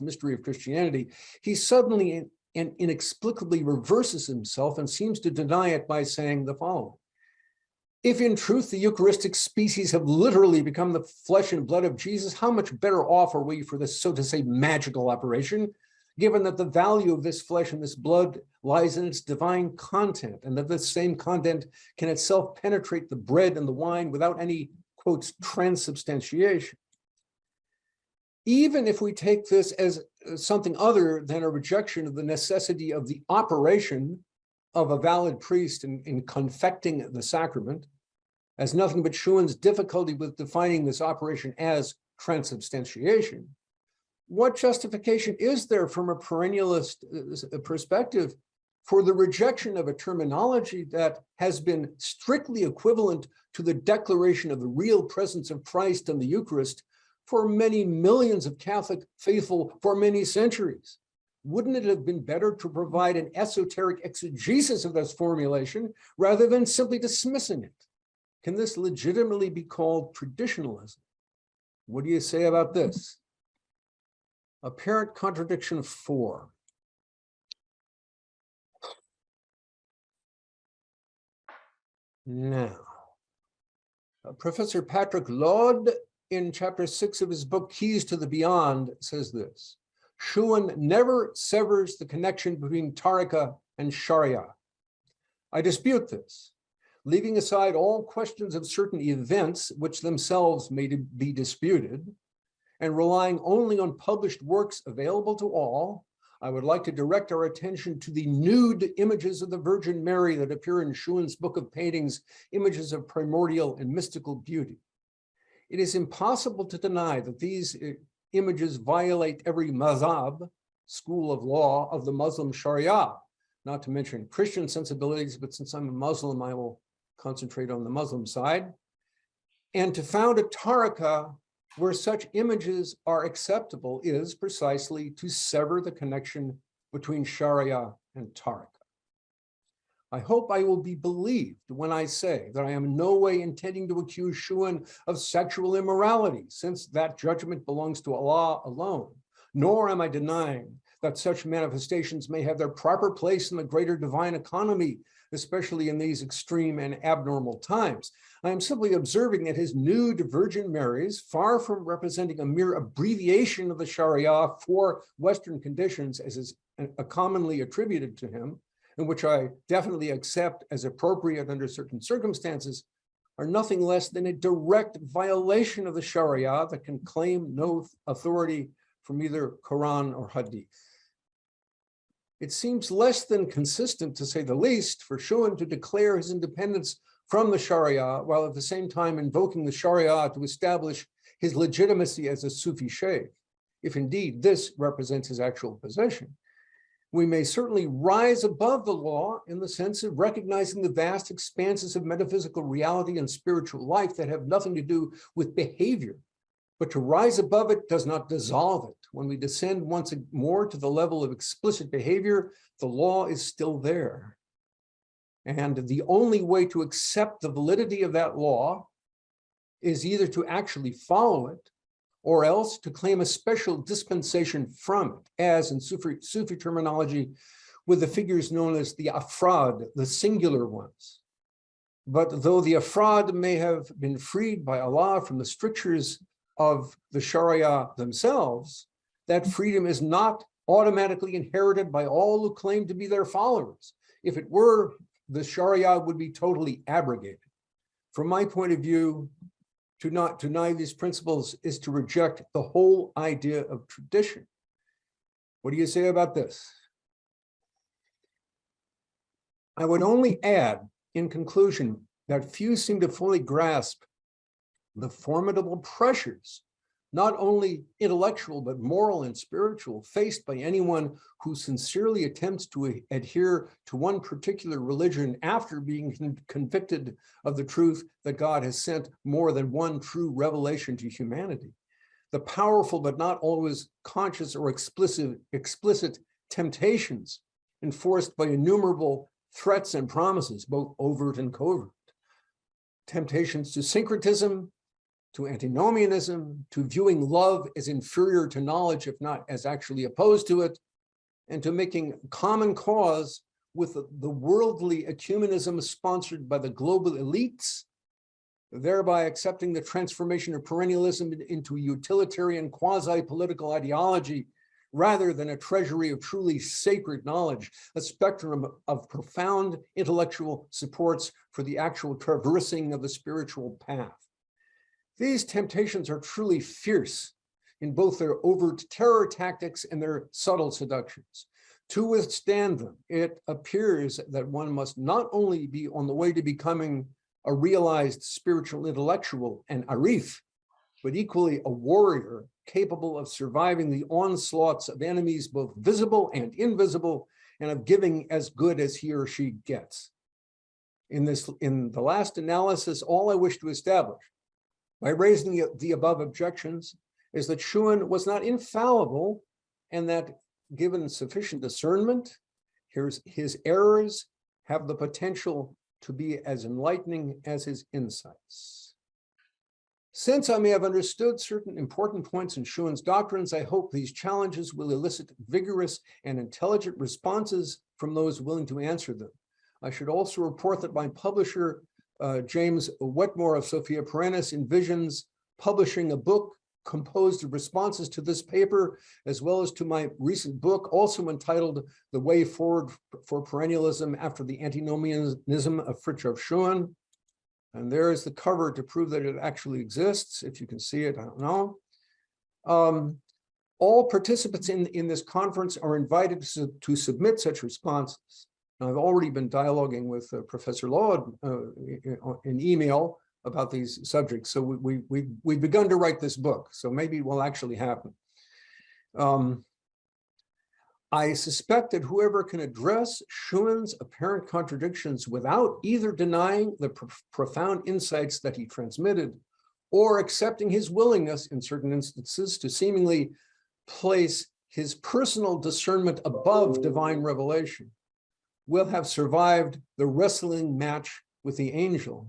mystery of Christianity, he suddenly and inexplicably reverses himself and seems to deny it by saying the following. If in truth the Eucharistic species have literally become the flesh and blood of Jesus, how much better off are we for this, so to say, magical operation, given that the value of this flesh and this blood lies in its divine content, and that this same content can itself penetrate the bread and the wine without any, quotes, transubstantiation. Even if we take this as something other than a rejection of the necessity of the operation of a valid priest in confecting the sacrament, as nothing but Schuon's difficulty with defining this operation as transubstantiation, what justification is there from a perennialist perspective for the rejection of a terminology that has been strictly equivalent to the declaration of the real presence of Christ in the Eucharist for many millions of Catholic faithful for many centuries? Wouldn't it have been better to provide an esoteric exegesis of this formulation rather than simply dismissing it? Can this legitimately be called traditionalism? What do you say about this? Apparent contradiction 4. Now, Professor Patrick Laude, in chapter 6 of his book, Keys to the Beyond, says this: Schuon never severs the connection between Tarika and Sharia. I dispute this. Leaving aside all questions of certain events which themselves may be disputed, and relying only on published works available to all, I would like to direct our attention to the nude images of the Virgin Mary that appear in Schuon's book of paintings, images of primordial and mystical beauty. It is impossible to deny that these images violate every mazhab, school of law, of the Muslim Sharia, not to mention Christian sensibilities, but since I'm a Muslim, I will concentrate on the Muslim side. And to found a tarika where such images are acceptable is precisely to sever the connection between Sharia and tarika. I hope I will be believed when I say that I am in no way intending to accuse Schuon of sexual immorality, since that judgment belongs to Allah alone, nor am I denying that such manifestations may have their proper place in the greater divine economy, especially in these extreme and abnormal times. I am simply observing that his nude Virgin Marys, far from representing a mere abbreviation of the Sharia for Western conditions, as is commonly attributed to him, and which I definitely accept as appropriate under certain circumstances, are nothing less than a direct violation of the Sharia that can claim no authority from either Quran or Hadith. It seems less than consistent, to say the least, for Schuon to declare his independence from the Sharia while at the same time invoking the Sharia to establish his legitimacy as a Sufi sheikh, if indeed this represents his actual position. We may certainly rise above the law in the sense of recognizing the vast expanses of metaphysical reality and spiritual life that have nothing to do with behavior. But to rise above it does not dissolve it. When we descend once more to the level of explicit behavior, the law is still there. And the only way to accept the validity of that law is either to actually follow it or else to claim a special dispensation from it, as in Sufi terminology, with the figures known as the afrad, the singular ones. But though the afrad may have been freed by Allah from the strictures of the Sharia themselves, that freedom is not automatically inherited by all who claim to be their followers. If it were, the Sharia would be totally abrogated. From my point of view, to not deny these principles is to reject the whole idea of tradition. What do you say about this? I would only add, in conclusion, that few seem to fully grasp the formidable pressures, not only intellectual, but moral and spiritual, faced by anyone who sincerely attempts to adhere to one particular religion after being convicted of the truth that God has sent more than one true revelation to humanity. The powerful, but not always conscious or explicit temptations enforced by innumerable threats and promises, both overt and covert. Temptations to syncretism, to antinomianism, to viewing love as inferior to knowledge, if not as actually opposed to it, and to making common cause with the worldly ecumenism sponsored by the global elites, thereby accepting the transformation of perennialism into a utilitarian quasi-political ideology rather than a treasury of truly sacred knowledge, a spectrum of profound intellectual supports for the actual traversing of the spiritual path. These temptations are truly fierce in both their overt terror tactics and their subtle seductions. To withstand them, it appears that one must not only be on the way to becoming a realized spiritual intellectual and arif, but equally a warrior capable of surviving the onslaughts of enemies, both visible and invisible, and of giving as good as he or she gets. In the last analysis, all I wish to establish by raising the above objections is that Schuon was not infallible, and that given sufficient discernment, his errors have the potential to be as enlightening as his insights. Since I may have understood certain important points in Schuon's doctrines, I hope these challenges will elicit vigorous and intelligent responses from those willing to answer them. I should also report that my publisher, James Wetmore of Sophia Perennis, envisions publishing a book composed of responses to this paper, as well as to my recent book, also entitled The Way Forward for Perennialism After the Antinomianism of Fritjof Schuon. And there is the cover to prove that it actually exists. If you can see it, I don't know. All participants in this conference are invited to submit such responses. Now, I've already been dialoguing with Professor Laud in email about these subjects. So we've begun to write this book. So maybe it will actually happen. I suspect that whoever can address Schuon's apparent contradictions without either denying the profound insights that he transmitted or accepting his willingness in certain instances to seemingly place his personal discernment above divine revelation will have survived the wrestling match with the angel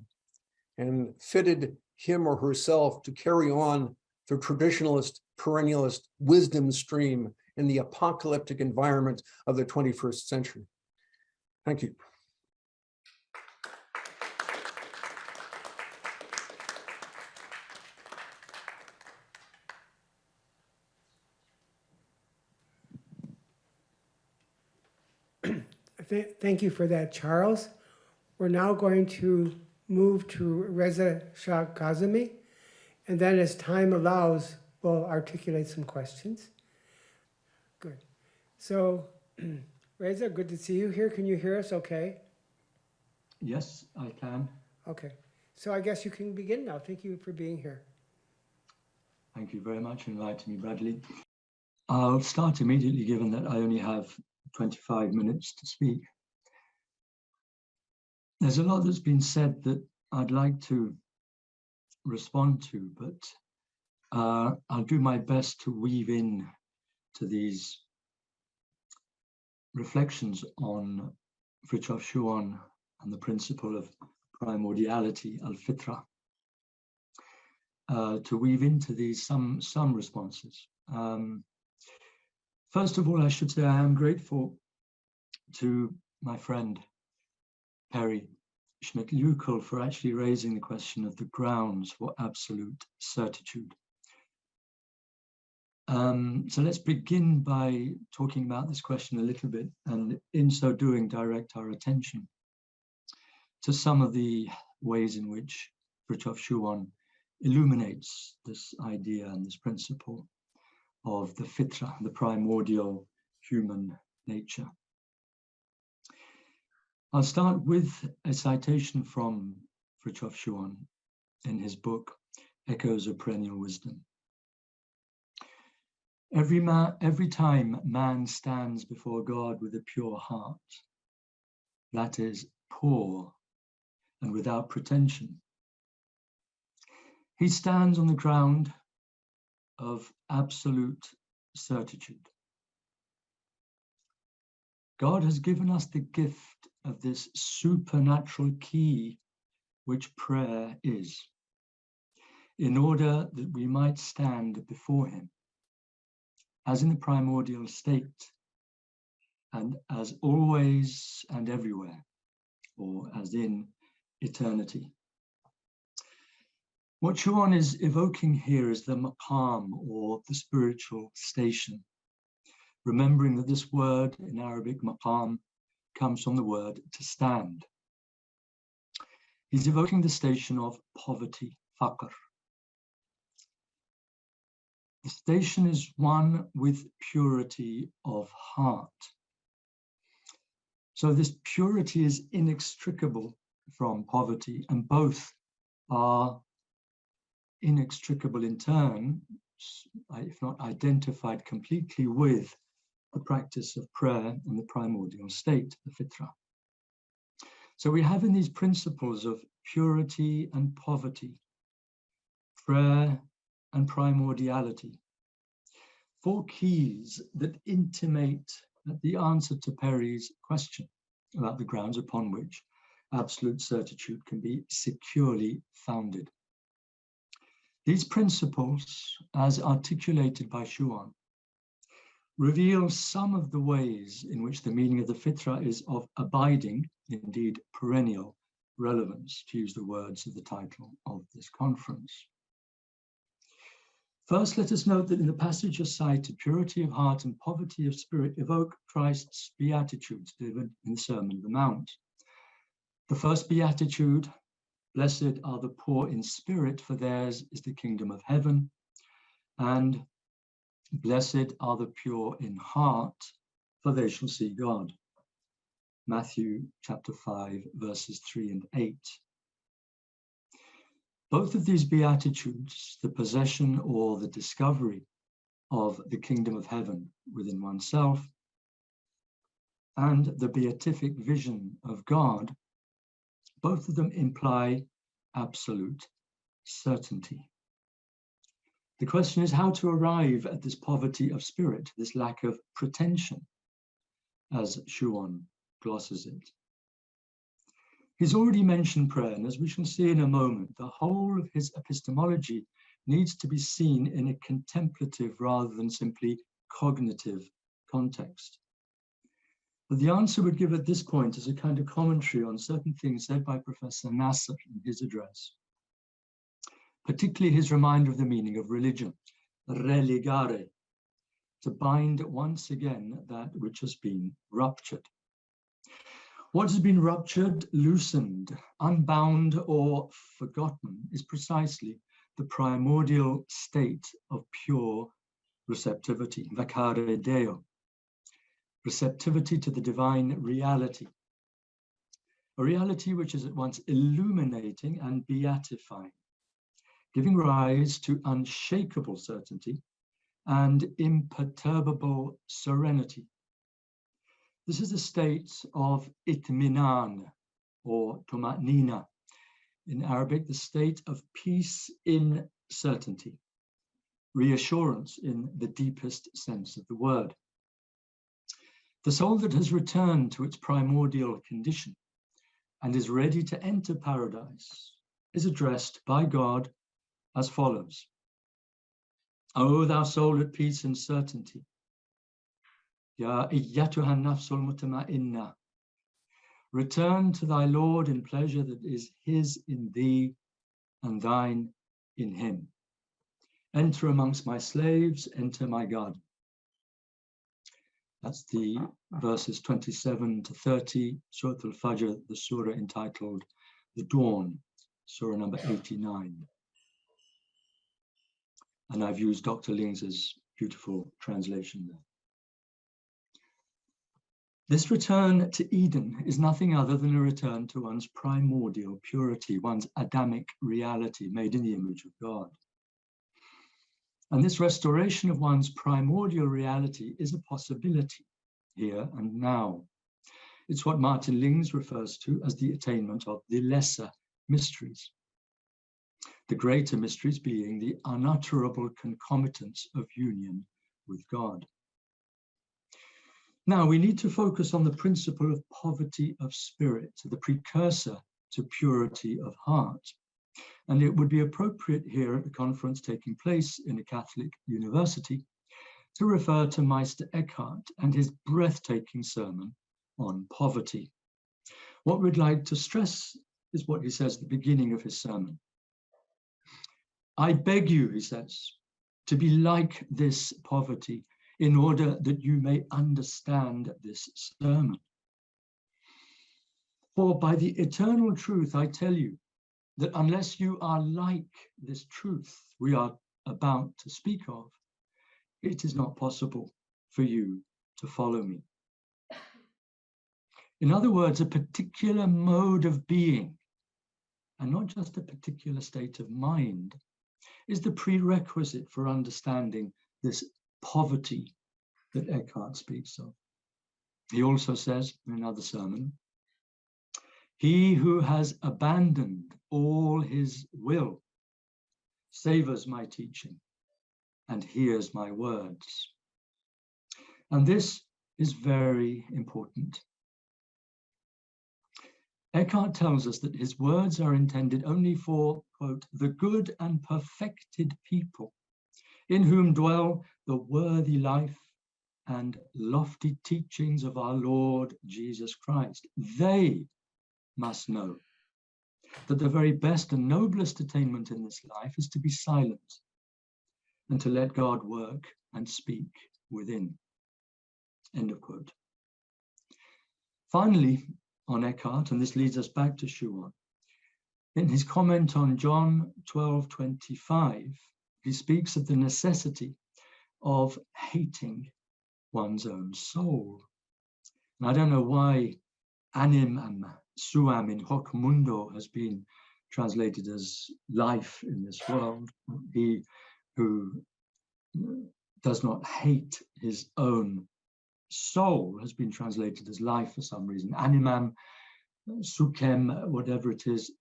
and fitted him or herself to carry on the traditionalist, perennialist wisdom stream in the apocalyptic environment of the 21st century. Thank you. Thank you for that, Charles. We're now going to move to Reza Shah-Kazemi, and then as time allows, we'll articulate some questions. Good. So, Reza, good to see you here. Can you hear us okay? Yes, I can. Okay. So I guess you can begin now. Thank you for being here. Thank you very much for inviting me, Bradley. I'll start immediately, given that I only have 25 minutes to speak. There's a lot that's been said that I'd like to respond to, but I'll do my best to weave in to these reflections on Fritjof Schuon and the principle of primordiality, al-fitra. to weave into these some responses. First of all, I should say I am grateful to my friend Perry Schmidt-Leukel for actually raising the question of the grounds for absolute certitude. So let's begin by talking about this question a little bit, and in so doing direct our attention to some of the ways in which Fritjof Schuon illuminates this idea and this principle of the fitra, the primordial human nature. I'll start with a citation from Fritjof Schuon in his book, Echoes of Perennial Wisdom. Every time man stands before God with a pure heart, that is, poor and without pretension, he stands on the ground of absolute certitude. God has given us the gift of this supernatural key, which prayer is, in order that we might stand before him, as in the primordial state, and as always and everywhere, or as in eternity. What Schuon is evoking here is the maqam, or the spiritual station, remembering that this word in Arabic, maqam, comes from the word to stand. He's evoking the station of poverty, faqr. The station is one with purity of heart. So this purity is inextricable from poverty, and both are inextricable in turn, if not identified completely, with the practice of prayer and the primordial state, the fitra. So we have in these principles of purity and poverty, prayer and primordiality, four keys that intimate the answer to Perry's question about the grounds upon which absolute certitude can be securely founded. These principles, as articulated by Schuon, reveal some of the ways in which the meaning of the fitra is of abiding, indeed perennial, relevance, to use the words of the title of this conference. First, let us note that in the passage just cited, purity of heart and poverty of spirit evoke Christ's beatitudes delivered in the Sermon on the Mount. The first beatitude, blessed are the poor in spirit, for theirs is the kingdom of heaven, and blessed are the pure in heart, for they shall see God. Matthew chapter 5, verses 3 and 8. Both of these beatitudes, the possession or the discovery of the kingdom of heaven within oneself, and the beatific vision of God, both of them imply absolute certainty. The question is how to arrive at this poverty of spirit, this lack of pretension, as Schuon glosses it. He's already mentioned prayer, and as we shall see in a moment, the whole of his epistemology needs to be seen in a contemplative rather than simply cognitive context. But the answer we'd give at this point is a kind of commentary on certain things said by Professor Nasser in his address, particularly his reminder of the meaning of religion, religare, to bind once again that which has been ruptured. What has been ruptured, loosened, unbound, or forgotten is precisely the primordial state of pure receptivity, vacare deo, receptivity to the divine reality, a reality which is at once illuminating and beatifying, giving rise to unshakable certainty and imperturbable serenity. This is a state of itminan, or tuma'nina, in Arabic, the state of peace in certainty, reassurance in the deepest sense of the word. The soul that has returned to its primordial condition and is ready to enter paradise is addressed by God as follows. O thou soul at peace and certainty, Ya iyyatuha nafsul mutma'inna, return to thy Lord in pleasure that is his in thee and thine in him. Enter amongst my slaves, enter my garden. That's the verses 27 to 30, Surah Al-Fajr, the surah entitled The Dawn, surah number 89. And I've used Dr. Lings's beautiful translation there. This return to Eden is nothing other than a return to one's primordial purity, one's Adamic reality made in the image of God. And this restoration of one's primordial reality is a possibility here and now. It's what Martin Lings refers to as the attainment of the lesser mysteries. The greater mysteries being the unutterable concomitance of union with God. Now, we need to focus on the principle of poverty of spirit, the precursor to purity of heart. And it would be appropriate here at the conference taking place in a Catholic university to refer to Meister Eckhart and his breathtaking sermon on poverty. What we'd like to stress is what he says at the beginning of his sermon. I beg you, he says, to be like this poverty, in order that you may understand this sermon. For by the eternal truth, I tell you that unless you are like this truth we are about to speak of, it is not possible for you to follow me. In other words, a particular mode of being, and not just a particular state of mind, is the prerequisite for understanding this poverty that Eckhart speaks of. He also says in another sermon, he who has abandoned all his will savors my teaching and hears my words. And this is very important. Eckhart tells us that his words are intended only for, quote, the good and perfected people in whom dwell the worthy life and lofty teachings of our Lord Jesus Christ. They must know that the very best and noblest attainment in this life is to be silent and to let God work and speak within. End of quote. Finally, on Eckhart, and this leads us back to Schuon, in his comment on John 12:25, he speaks of the necessity of hating one's own soul. And I don't know why animam suam in hoc mundo has been translated as life in this world. He who does not hate his own soul has been translated as life for some reason. Animam sucem, whatever it is,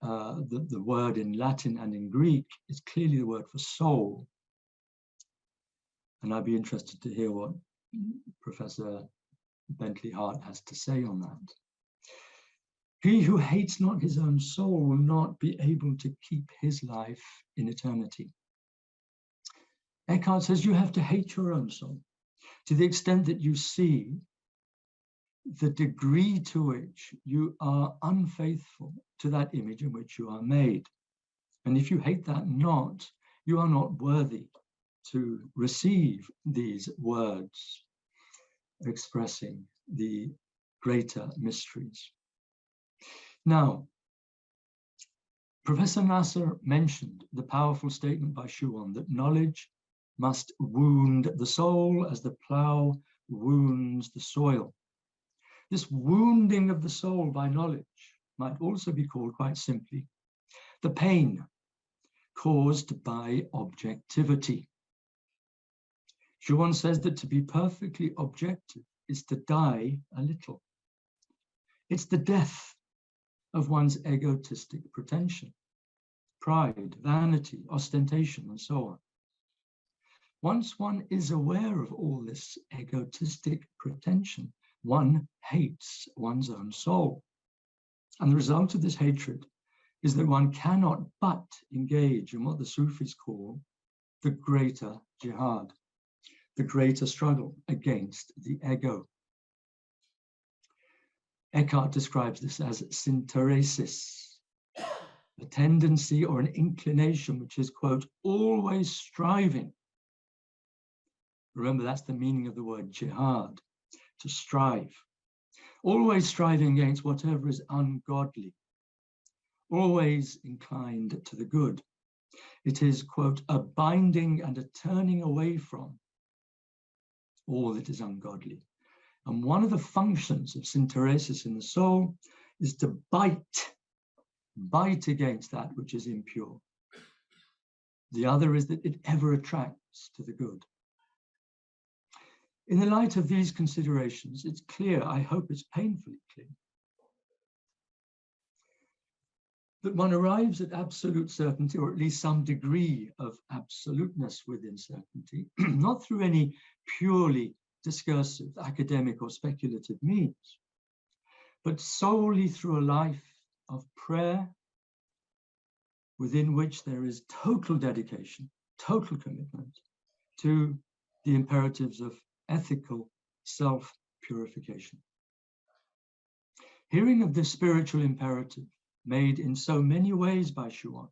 the word in Latin and in Greek is clearly the word for soul. And I'd be interested to hear what Professor Bentley Hart has to say on that. He who hates not his own soul will not be able to keep his life in eternity. Eckhart says you have to hate your own soul to the extent that you see the degree to which you are unfaithful to that image in which you are made. And if you hate that not, you are not worthy to receive these words expressing the greater mysteries. Now, Professor Nasser mentioned the powerful statement by Schuon that knowledge must wound the soul as the plow wounds the soil. This wounding of the soul by knowledge might also be called quite simply the pain caused by objectivity. Schuon says that to be perfectly objective is to die a little. It's the death of one's egotistic pretension, pride, vanity, ostentation, and so on. Once one is aware of all this egotistic pretension, one hates one's own soul. And the result of this hatred is that one cannot but engage in what the Sufis call the greater jihad, the greater struggle against the ego. Eckhart describes this as synteresis, a tendency or an inclination which is, quote, always striving. Remember, that's the meaning of the word jihad, to strive. Always striving against whatever is ungodly, always inclined to the good. It is, quote, a binding and a turning away from all that is ungodly. And one of the functions of synteresis in the soul is to bite against that which is impure. The other is that it ever attracts to the good. In the light of these considerations, it's clear, I hope it's painfully clear, that one arrives at absolute certainty, or at least some degree of absoluteness within certainty, not through any purely discursive, academic, or speculative means, but solely through a life of prayer within which there is total dedication, total commitment to the imperatives of ethical self-purification. Hearing of this spiritual imperative made in so many ways by Schuon,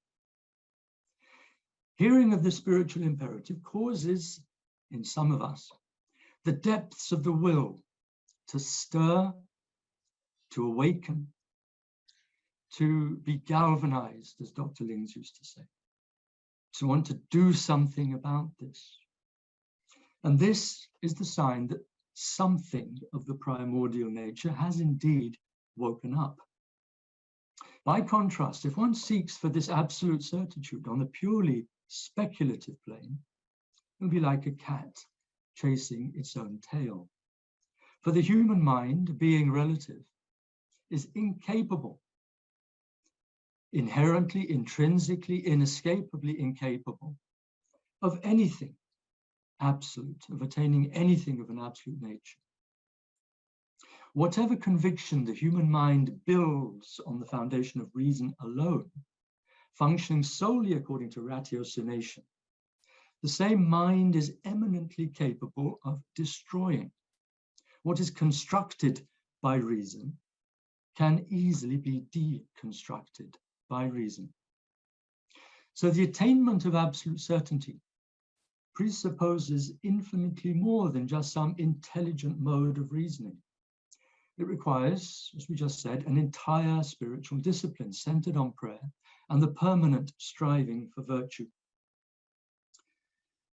hearing of the spiritual imperative causes, in some of us, the depths of the will to stir, to awaken, to be galvanized, as Dr. Lings used to say, to want to do something about this. And this is the sign that something of the primordial nature has indeed woken up. By contrast, if one seeks for this absolute certitude on the purely speculative plane, it will be like a cat chasing its own tail. For the human mind, being relative, is incapable, inherently, intrinsically, inescapably incapable of anything absolute, of attaining anything of an absolute nature. Whatever conviction the human mind builds on the foundation of reason alone, functioning solely according to ratiocination, the same mind is eminently capable of destroying. What is constructed by reason can easily be deconstructed by reason. So the attainment of absolute certainty presupposes infinitely more than just some intelligent mode of reasoning. It requires, as we just said, an entire spiritual discipline centered on prayer and the permanent striving for virtue.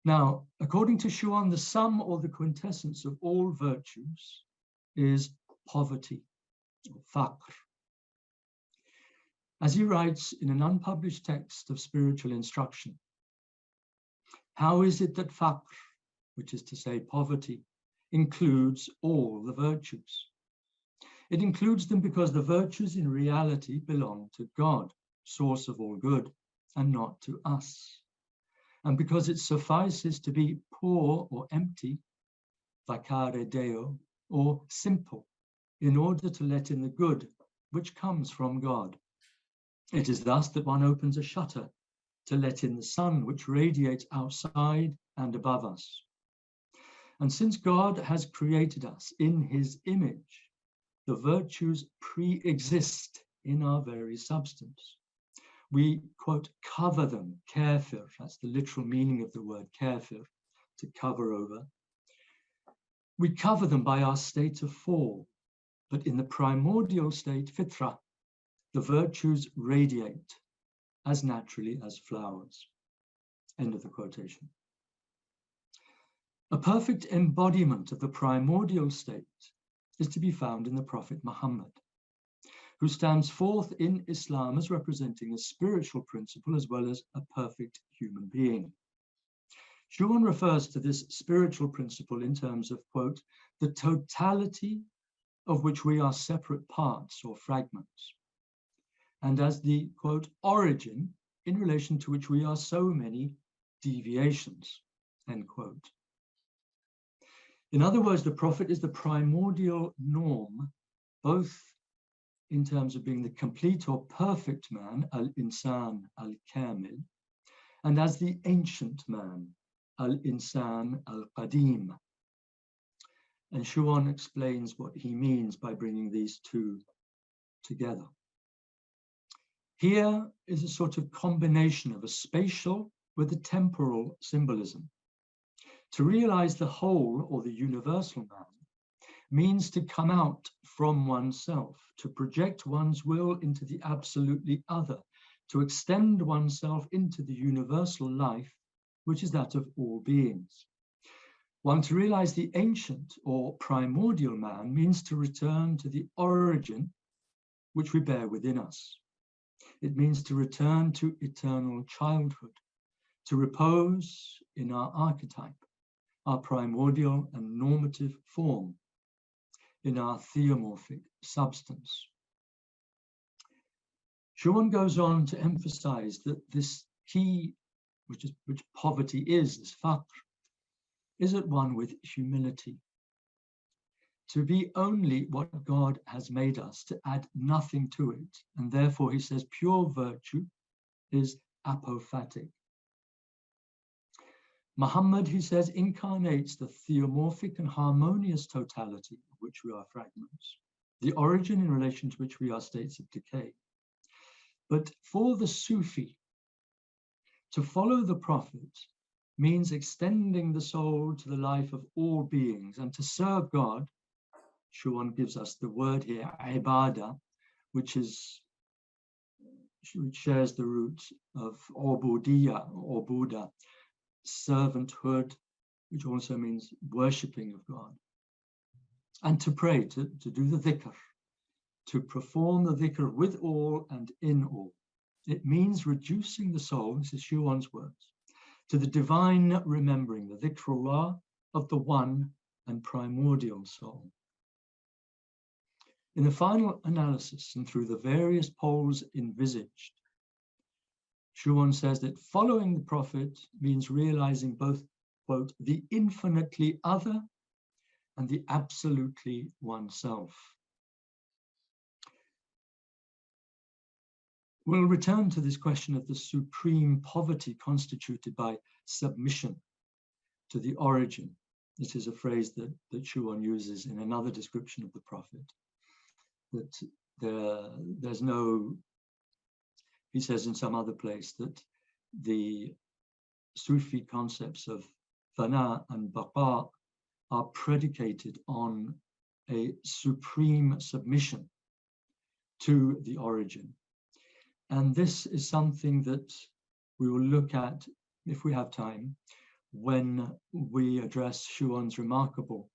Now, according to Schuon, the sum or the quintessence of all virtues is poverty, or faqr. As he writes in an unpublished text of spiritual instruction, how is it that faqr, which is to say poverty, includes all the virtues? It includes them because the virtues in reality belong to God, source of all good, and not to us. And because it suffices to be poor or empty, vacare Deo, or simple, in order to let in the good which comes from God. It is thus that one opens a shutter to let in the sun which radiates outside and above us. And since God has created us in his image, the virtues pre-exist in our very substance. We, quote, cover them, kafir, that's the literal meaning of the word kafir, to cover over. We cover them by our state of fall, but in the primordial state, fitra, the virtues radiate as naturally as flowers. End of the quotation. A perfect embodiment of the primordial state is to be found in the Prophet Muhammad, who stands forth in Islam as representing a spiritual principle as well as a perfect human being. Schuon refers to this spiritual principle in terms of, quote, the totality of which we are separate parts or fragments, and as the, quote, origin in relation to which we are so many deviations, end quote. In other words, the Prophet is the primordial norm, both in terms of being the complete or perfect man, al-insan al-kamil, and as the ancient man, al-insan al-qadim. And Schuon explains what he means by bringing these two together. Here is a sort of combination of a spatial with a temporal symbolism. To realize the whole or the universal man means to come out from oneself, to project one's will into the absolutely other, to extend oneself into the universal life, which is that of all beings. One, to realize the ancient or primordial man means to return to the origin which we bear within us. It means to return to eternal childhood, to repose in our archetype, our primordial and normative form, in our theomorphic substance. Schuon goes on to emphasize that this key, which poverty is, this faqr, is at one with humility. To be only what God has made us, to add nothing to it. And therefore, he says, pure virtue is apophatic. Muhammad, he says, incarnates the theomorphic and harmonious totality of which we are fragments, the origin in relation to which we are states of decay. But for the Sufi, to follow the Prophet means extending the soul to the life of all beings, and to serve God. Schuon gives us the word here, ibadah, which shares the root of ubudiyya or Buddha, servanthood, which also means worshipping of God. And to pray, to do the dhikr, to perform the dhikr with all and in all. It means reducing the soul, this is Schuon's words, to the divine remembering, the dhikrullah of the one and primordial soul. In the final analysis and through the various poles envisaged, Schuon says that following the Prophet means realizing both, quote, the infinitely other and the absolutely oneself. We'll return to this question of the supreme poverty constituted by submission to the origin. This is a phrase that Schuon uses in another description of the Prophet. That there's no, he says in some other place that the Sufi concepts of fana and baqa are predicated on a supreme submission to the origin. And this is something that we will look at, if we have time, when we address Schuon's remarkable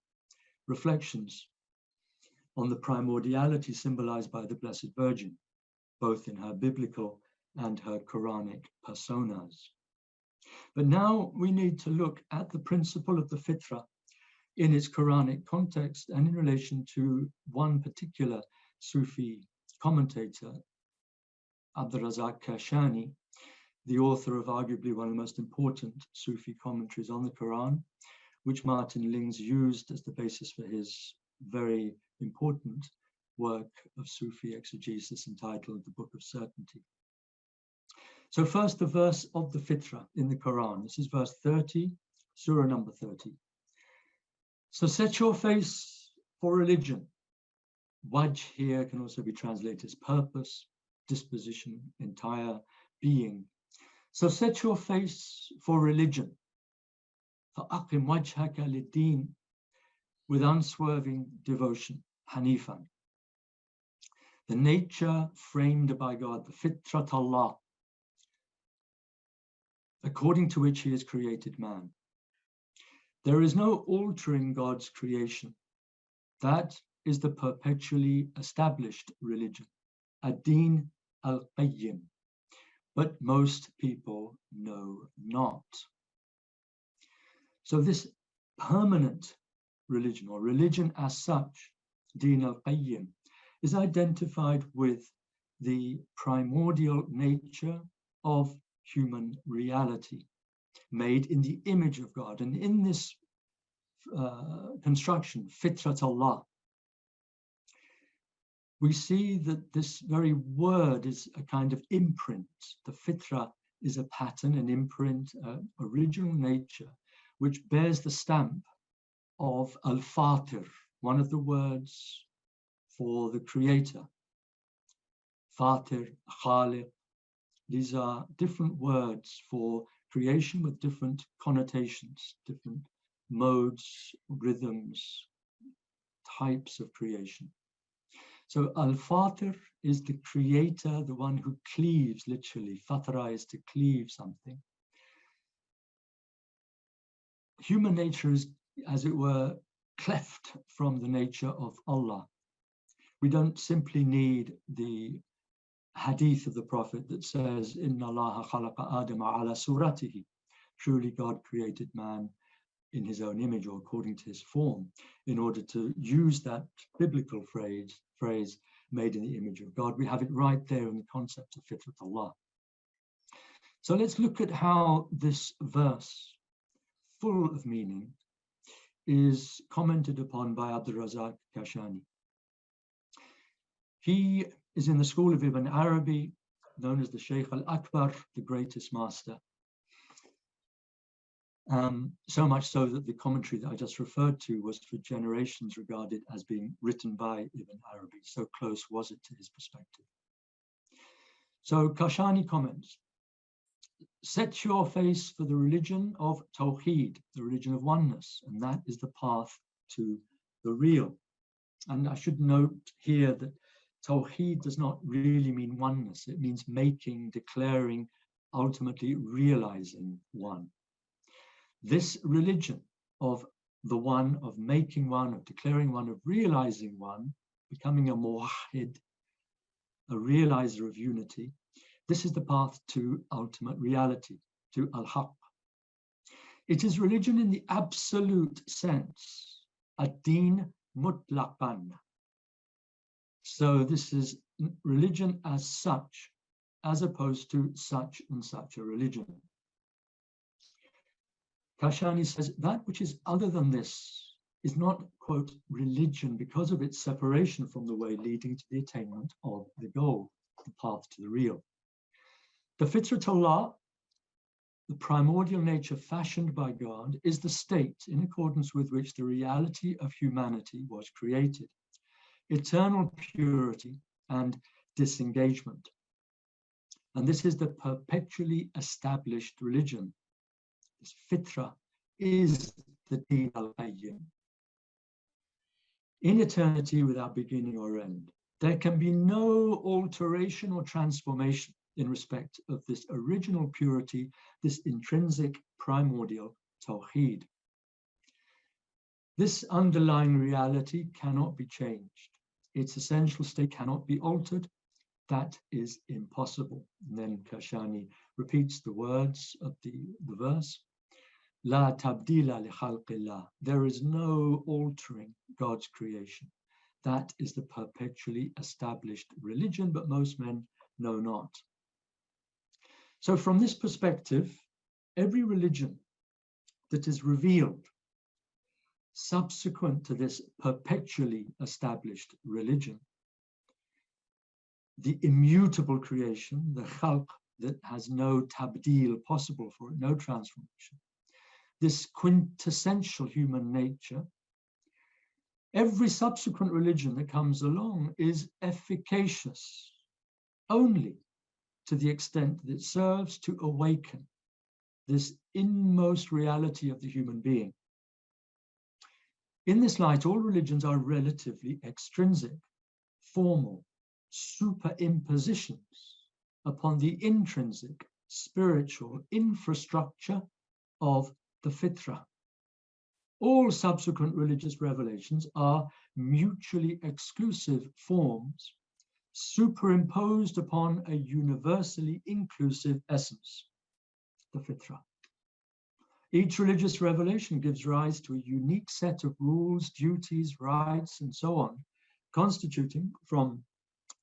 reflections on the primordiality symbolized by the Blessed Virgin, both in her biblical and her Quranic personas. But now we need to look at the principle of the fitra in its Quranic context and in relation to one particular Sufi commentator, Abdurrazak Kashani, the author of arguably one of the most important Sufi commentaries on the Quran, which Martin Lings used as the basis for his very important work of Sufi exegesis entitled The Book of Certainty. So first, the verse of the fitra in the Quran. This is verse 30, surah number 30. So set your face for religion. Wajh here can also be translated as purpose, disposition, entire being. So set your face for religion. فَأَقِمْ وَجْهَكَ لِلدِّينِ, with unswerving devotion, Hanifan. The nature framed by God, the fitrat Allah, according to which he has created man. There is no altering God's creation. That is the perpetually established religion, ad-din al-qayyim. But most people know not. So this permanent religion, or religion as such, din al-qayyim, is identified with the primordial nature of human reality, made in the image of God. And in this construction, fitrat Allah, we see that this very word is a kind of imprint. The fitra is a pattern, an imprint, original nature, which bears the stamp of al-fatir, one of the words for the creator. Fatir, khaliq, these are different words for creation with different connotations, different modes, rhythms, types of creation. So al-fatir is the creator, the one who cleaves, literally. Fatara is to cleave something. Human nature is, as it were, cleft from the nature of Allah. We don't simply need the hadith of the Prophet that says, Inna Allah khalaqa Adama ala suratihi. Truly God created man in his own image or according to his form, in order to use that biblical phrase made in the image of God. We have it right there in the concept of fitrat Allah. So let's look at how this verse, full of meaning, is commented upon by Abdul Razak Kashani. He is in the school of Ibn Arabi, known as the Shaykh al-Akbar, the greatest master. So much so that the commentary that I just referred to was for generations regarded as being written by Ibn Arabi. So close was it to his perspective. So Kashani comments, set your face for the religion of Tawheed, the religion of oneness, and that is the path to the real. And I should note here that Tawheed does not really mean oneness. It means making, declaring, ultimately realizing one. This religion of the one, of making one, of declaring one, of realizing one, becoming a muwahhid, a realizer of unity, this is the path to ultimate reality, to al-haq. It is religion in the absolute sense, ad-din mutlaqan. So this is religion as such, as opposed to such and such a religion. Kashani says that which is other than this is not, quote, religion because of its separation from the way leading to the attainment of the goal, the path to the real. The fitrat Allah, the primordial nature fashioned by God, is the state in accordance with which the reality of humanity was created. Eternal purity and disengagement. And this is the perpetually established religion. This fitra is the Deen al-Qayyim. In eternity without beginning or end, there can be no alteration or transformation in respect of this original purity, this intrinsic primordial Tawheed. This underlying reality cannot be changed. Its essential state cannot be altered. That is impossible. And then Kashani repeats the words of the verse. La tabdila li khalqillah. There is no altering God's creation. That is the perpetually established religion, but most men know not. So from this perspective, every religion that is revealed subsequent to this perpetually established religion, the immutable creation, the khalq that has no tabdil possible for it, no transformation, this quintessential human nature, every subsequent religion that comes along is efficacious only to the extent that it serves to awaken this inmost reality of the human being. In this light, all religions are relatively extrinsic, formal, superimpositions upon the intrinsic spiritual infrastructure of the fitra. All subsequent religious revelations are mutually exclusive forms superimposed upon a universally inclusive essence, the fitra. Each religious revelation gives rise to a unique set of rules, duties, rights, and so on, constituting, from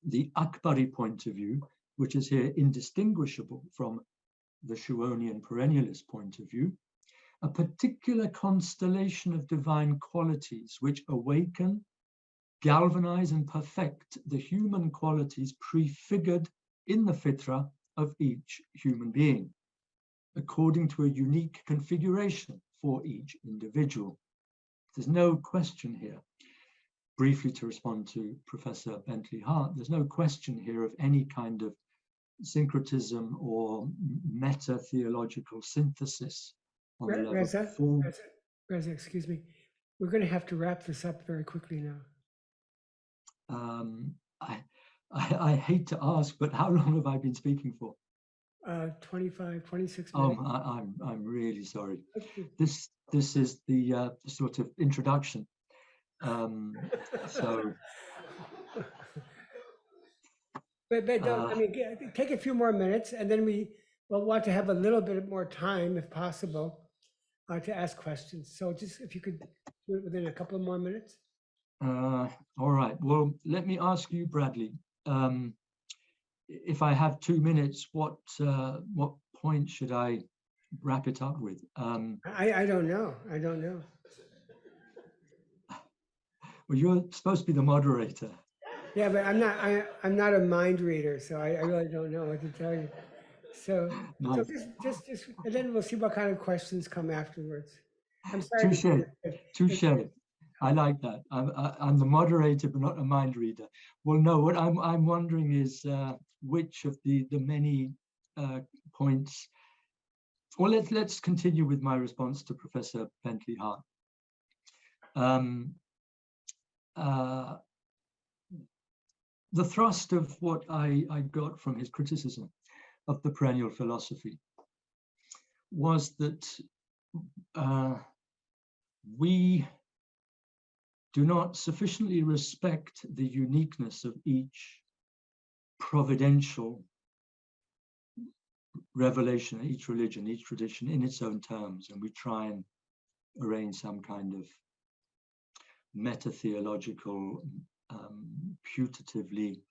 the Akbari point of view, which is here indistinguishable from the Shuonian perennialist point of view, a particular constellation of divine qualities which awaken, galvanize and perfect the human qualities prefigured in the fitra of each human being, according to a unique configuration for each individual. There's no question here, briefly to respond to Professor Bentley Hart, there's no question here of any kind of syncretism or meta-theological synthesis on the level Reza, of form. Reza, excuse me. We're going to have to wrap this up very quickly now. I hate to ask, but how long have I been speaking for? 25, 26 minutes. Oh, I'm really sorry. This is the sort of introduction. So. But don't, I mean, take a few more minutes, and then will want to have a little bit more time, if possible, to ask questions. So just if you could do it within a couple of more minutes. All right. Well, let me ask you, Bradley. If I have 2 minutes, what point should I wrap it up with? I don't know. I don't know. Well, you're supposed to be the moderator. Yeah, but I'm not a mind reader, so I really don't know what to tell you. So, No. so just, and then we'll see what kind of questions come afterwards. I'm sorry. Touche. I like that. I'm the moderator, but not a mind reader. Well, no. What I'm wondering is which of the many points. Well, let's continue with my response to Professor Bentley Hart. The thrust of what I got from his criticism of the perennial philosophy was that we do not sufficiently respect the uniqueness of each providential revelation, each religion, each tradition in its own terms, and we try and arrange some kind of meta-theological, putatively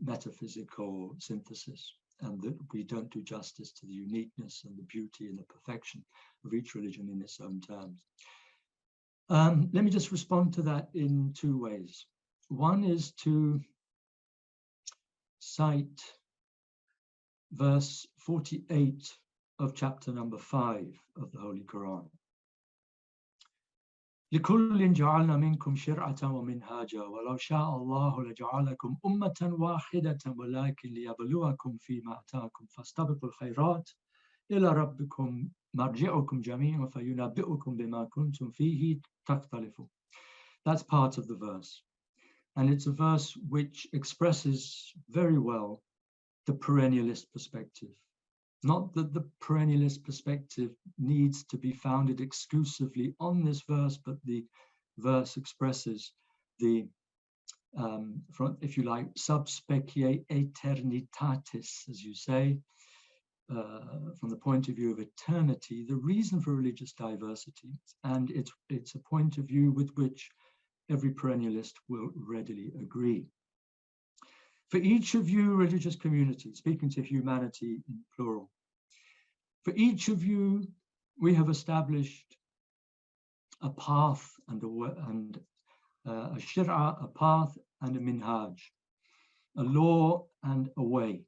metaphysical synthesis, and that we don't do justice to the uniqueness and the beauty and the perfection of each religion in its own terms. Let me just respond to that in 2 ways. One is to cite verse 48 of chapter number 5 of the Holy Quran. لكل جعلنا منكم شرعة ومنهاجا ولو شاء الله لجعلكم أمة واحدة ولكن ليبلوكم فيما آتاكم فاستبقوا الخيرات إلى ربكم مرجعكم جميعا فينبئكم بما كنتم فيه تختلفون. That's part of the verse, and it's a verse which expresses very well the perennialist perspective. Not that the perennialist perspective needs to be founded exclusively on this verse, but the verse expresses the, if you like, subspecie aeternitatis, as you say, from the point of view of eternity, the reason for religious diversity, and it's a point of view with which every perennialist will readily agree. For each of you religious communities, speaking to humanity in plural, for each of you, we have established a path and a shir'ah, a path and a minhaj, a law and a way,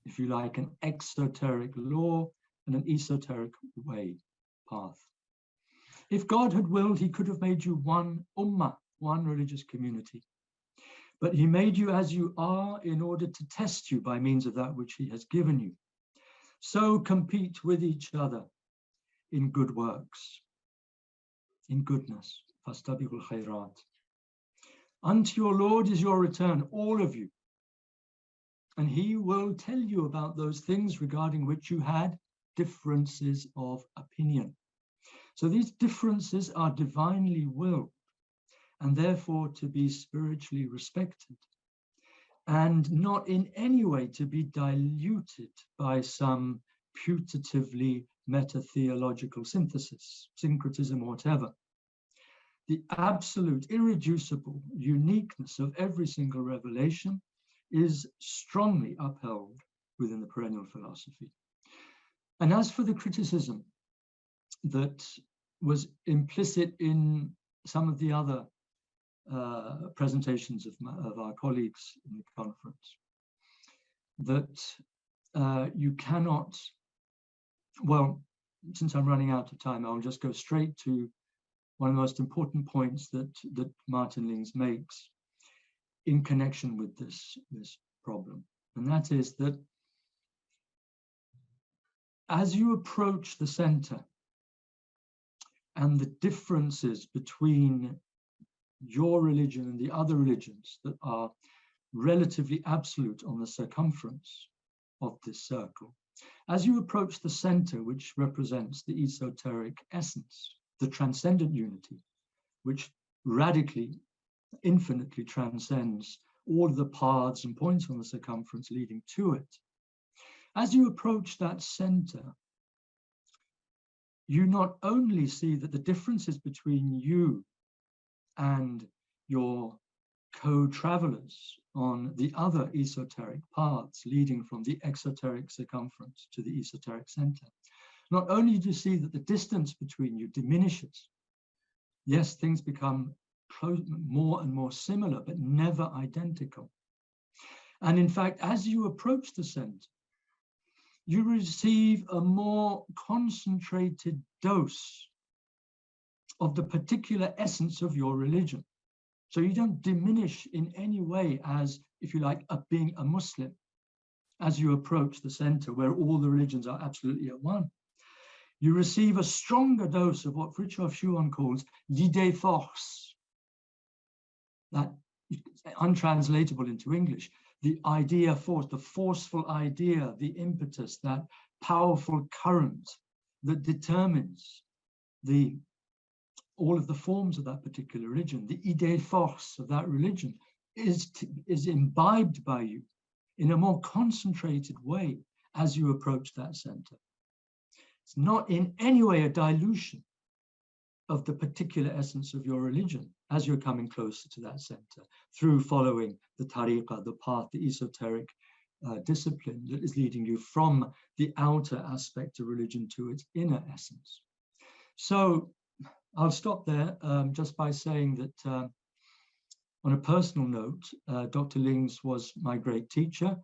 if you like, an exoteric law and an esoteric way, path. If God had willed, he could have made you one ummah, one religious community. But he made you as you are in order to test you by means of that which he has given you. So compete with each other in good works, in goodness. Fastabiqul khairat. Unto your Lord is your return, all of you. And he will tell you about those things regarding which you had differences of opinion. So these differences are divinely willed, and therefore to be spiritually respected, and not in any way to be diluted by some putatively meta-theological synthesis, syncretism, or whatever. The absolute, irreducible uniqueness of every single revelation is strongly upheld within the perennial philosophy. And as for the criticism that was implicit in some of the other presentations of our colleagues in the conference, that you cannot, well, since I'm running out of time, I'll just go straight to one of the most important points that Martin Lings makes in connection with this problem. And that is that as you approach the center and the differences between your religion and the other religions that are relatively absolute on the circumference of this circle, as you approach the center, which represents the esoteric essence, the transcendent unity, which radically, infinitely transcends all of the paths and points on the circumference leading to it. As you approach that center, you not only see that the differences between you and your co-travelers on the other esoteric paths leading from the exoteric circumference to the esoteric center, not only do you see that the distance between you diminishes, yes, things become more and more similar, but never identical. And in fact, as you approach the center, you receive a more concentrated dose of the particular essence of your religion. So you don't diminish in any way as, if you like, being a Muslim as you approach the center where all the religions are absolutely at one. You receive a stronger dose of what Fritjof Schuon calls l'idée force, that untranslatable into English, the idea force, the forceful idea, the impetus, that powerful current that determines all of the forms of that particular religion. The idée force of that religion is imbibed by you in a more concentrated way as you approach that center. It's not in any way a dilution of the particular essence of your religion as you're coming closer to that center through following the tariqah, the path, the esoteric discipline that is leading you from the outer aspect of religion to its inner essence. So I'll stop there just by saying that on a personal note, Dr. Lings was my great teacher,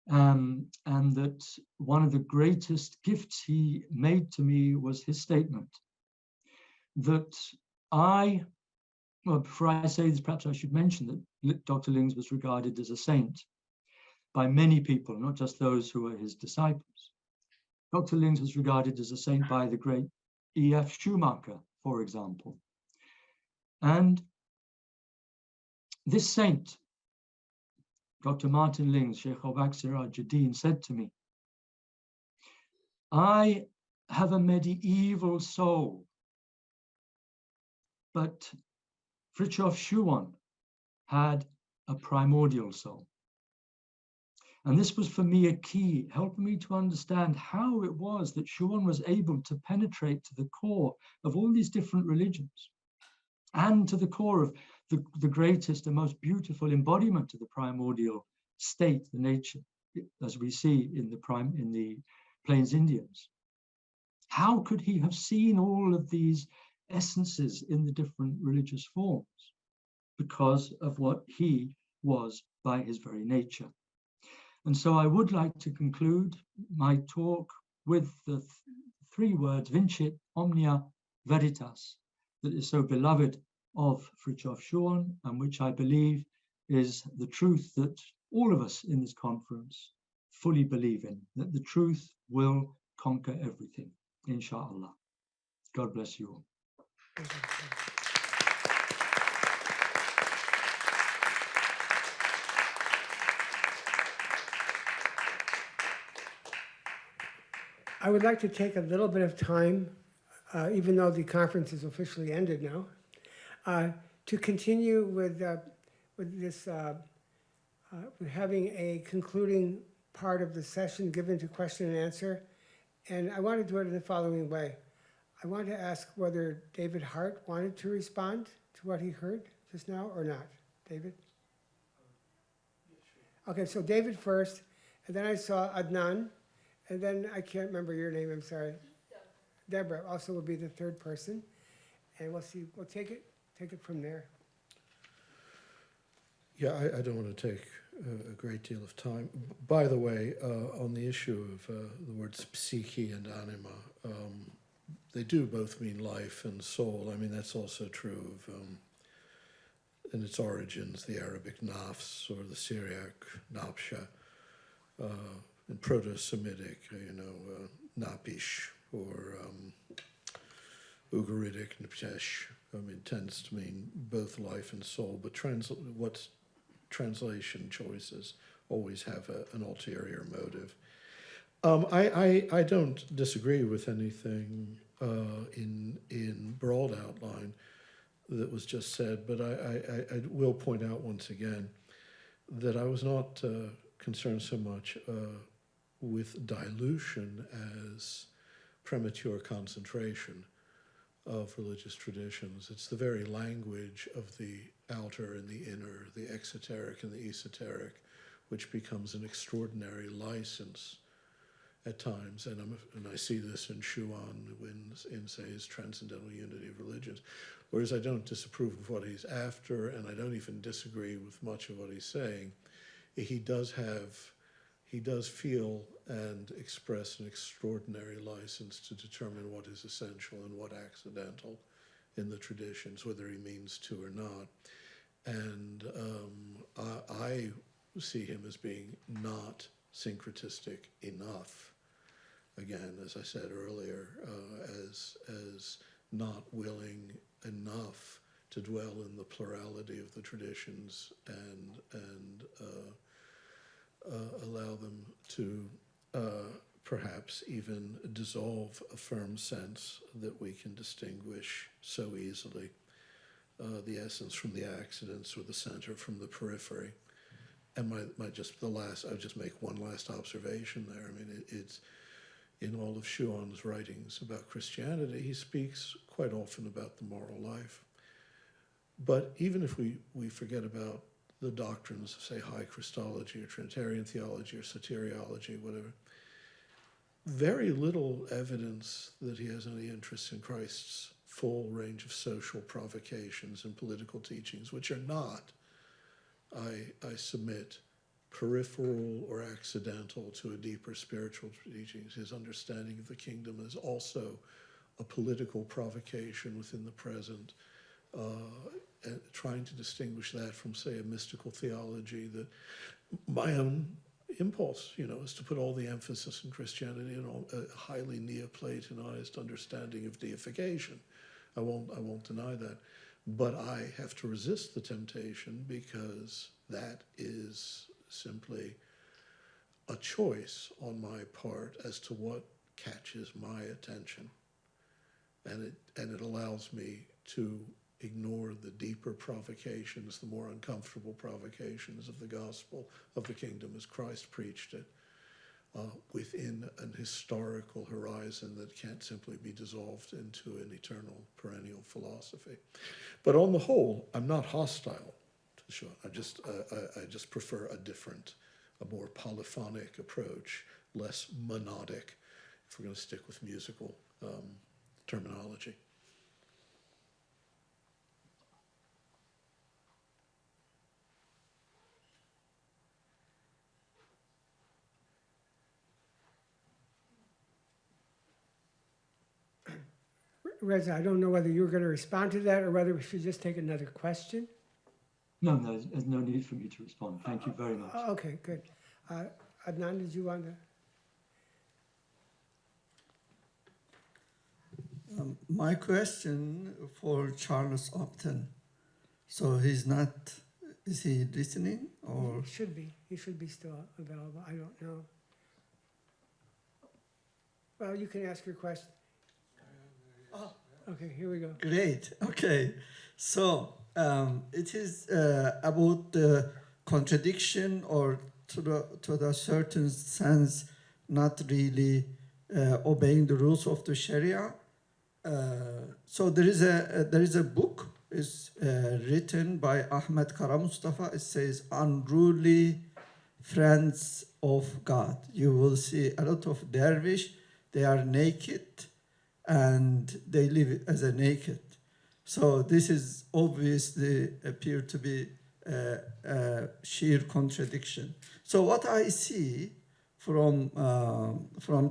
and that one of the greatest gifts he made to me was his statement that well, before I say this, perhaps I should mention that Dr. Lings was regarded as a saint by many people, not just those who were his disciples. Dr. Lings was regarded as a saint by the great E.F. Schumacher, for example. And this saint, Dr. Martin Lings, Sheikh Obak Siraj-ud-Din, said to me, I have a medieval soul, but Fritjof Schuon had a primordial soul. And this was for me a key, helping me to understand how it was that Schuon was able to penetrate to the core of all these different religions and to the core of the greatest and most beautiful embodiment of the primordial state, the nature, as we see in the Plains Indians. How could he have seen all of these essences in the different religious forms? Because of what he was by his very nature. And so I would like to conclude my talk with the three words, vincit omnia veritas, that is so beloved of Fritjof Schuon, and which I believe is the truth that all of us in this conference fully believe in, that the truth will conquer everything, inshallah. God bless you all. I would like to take a little bit of time, even though the conference is officially ended now, to continue with this, with having a concluding part of the session given to question and answer. And I want to do it in the following way. I want to ask whether David Hart wanted to respond to what he heard just now or not. David? Okay, so David first, and then I saw Adnan, and then I can't remember your name, I'm sorry. Deborah also will be the third person. And we'll see, we'll take it from there. Yeah, I don't want to take a great deal of time. By the way, on the issue of the words psyche and anima, they do both mean life and soul. I mean, that's also true of, in its origins, the Arabic nafs or the Syriac nabsha, in Proto-Semitic, napish, or Ugaritic nptesh. I mean, tends to mean both life and soul, but what's translation choices always have an ulterior motive. I don't disagree with anything in broad outline that was just said, but I will point out once again that I was not concerned so much with dilution as premature concentration of religious traditions. It's the very language of the outer and the inner, the exoteric and the esoteric, which becomes an extraordinary license at times. And I see this in Schuon in say, his Transcendental Unity of Religions. Whereas I don't disapprove of what he's after, and I don't even disagree with much of what he's saying. He does feel and express an extraordinary license to determine what is essential and what accidental in the traditions, whether he means to or not. And I see him as being not syncretistic enough. Again, as I said earlier, as not willing enough to dwell in the plurality of the traditions and allow them to perhaps even dissolve a firm sense that we can distinguish so easily the essence from the accidents or the center from the periphery. And I'll just make one last observation there. I mean, it's in all of Schuon's writings about Christianity, he speaks quite often about the moral life. But even if we forget about the doctrines of, say, high Christology or Trinitarian theology or soteriology, whatever, very little evidence that he has any interest in Christ's full range of social provocations and political teachings, which are not, I submit, peripheral or accidental to a deeper spiritual teachings. His understanding of the kingdom is also a political provocation within the present, and trying to distinguish that from, say, a mystical theology that my own impulse, is to put all the emphasis in Christianity on a highly Neoplatonized understanding of deification. I won't deny that. But I have to resist the temptation because that is simply a choice on my part as to what catches my attention. And it allows me to ignore the deeper provocations, the more uncomfortable provocations of the gospel of the kingdom as Christ preached it, within an historical horizon that can't simply be dissolved into an eternal, perennial philosophy. But on the whole, I'm not hostile to Shaw. I just prefer a more polyphonic approach, less monodic, if we're going to stick with musical terminology. Reza, I don't know whether you're going to respond to that or whether we should just take another question. No, there's no need for me to respond. Thank you very much. Okay, good. Adnan, did you want to? My question for Charles Upton. So is he listening or? He should be. He should be still available. I don't know. Well, you can ask your question. Oh, okay, here we go. Great, okay. So it is about the contradiction or to the certain sense not really obeying the rules of the Sharia. So there is a book is written by Ahmed Kara Mustafa. It says Unruly Friends of God. You will see a lot of dervish. They are naked and they live as a naked. So this is obviously appear to be sheer contradiction. So what I see from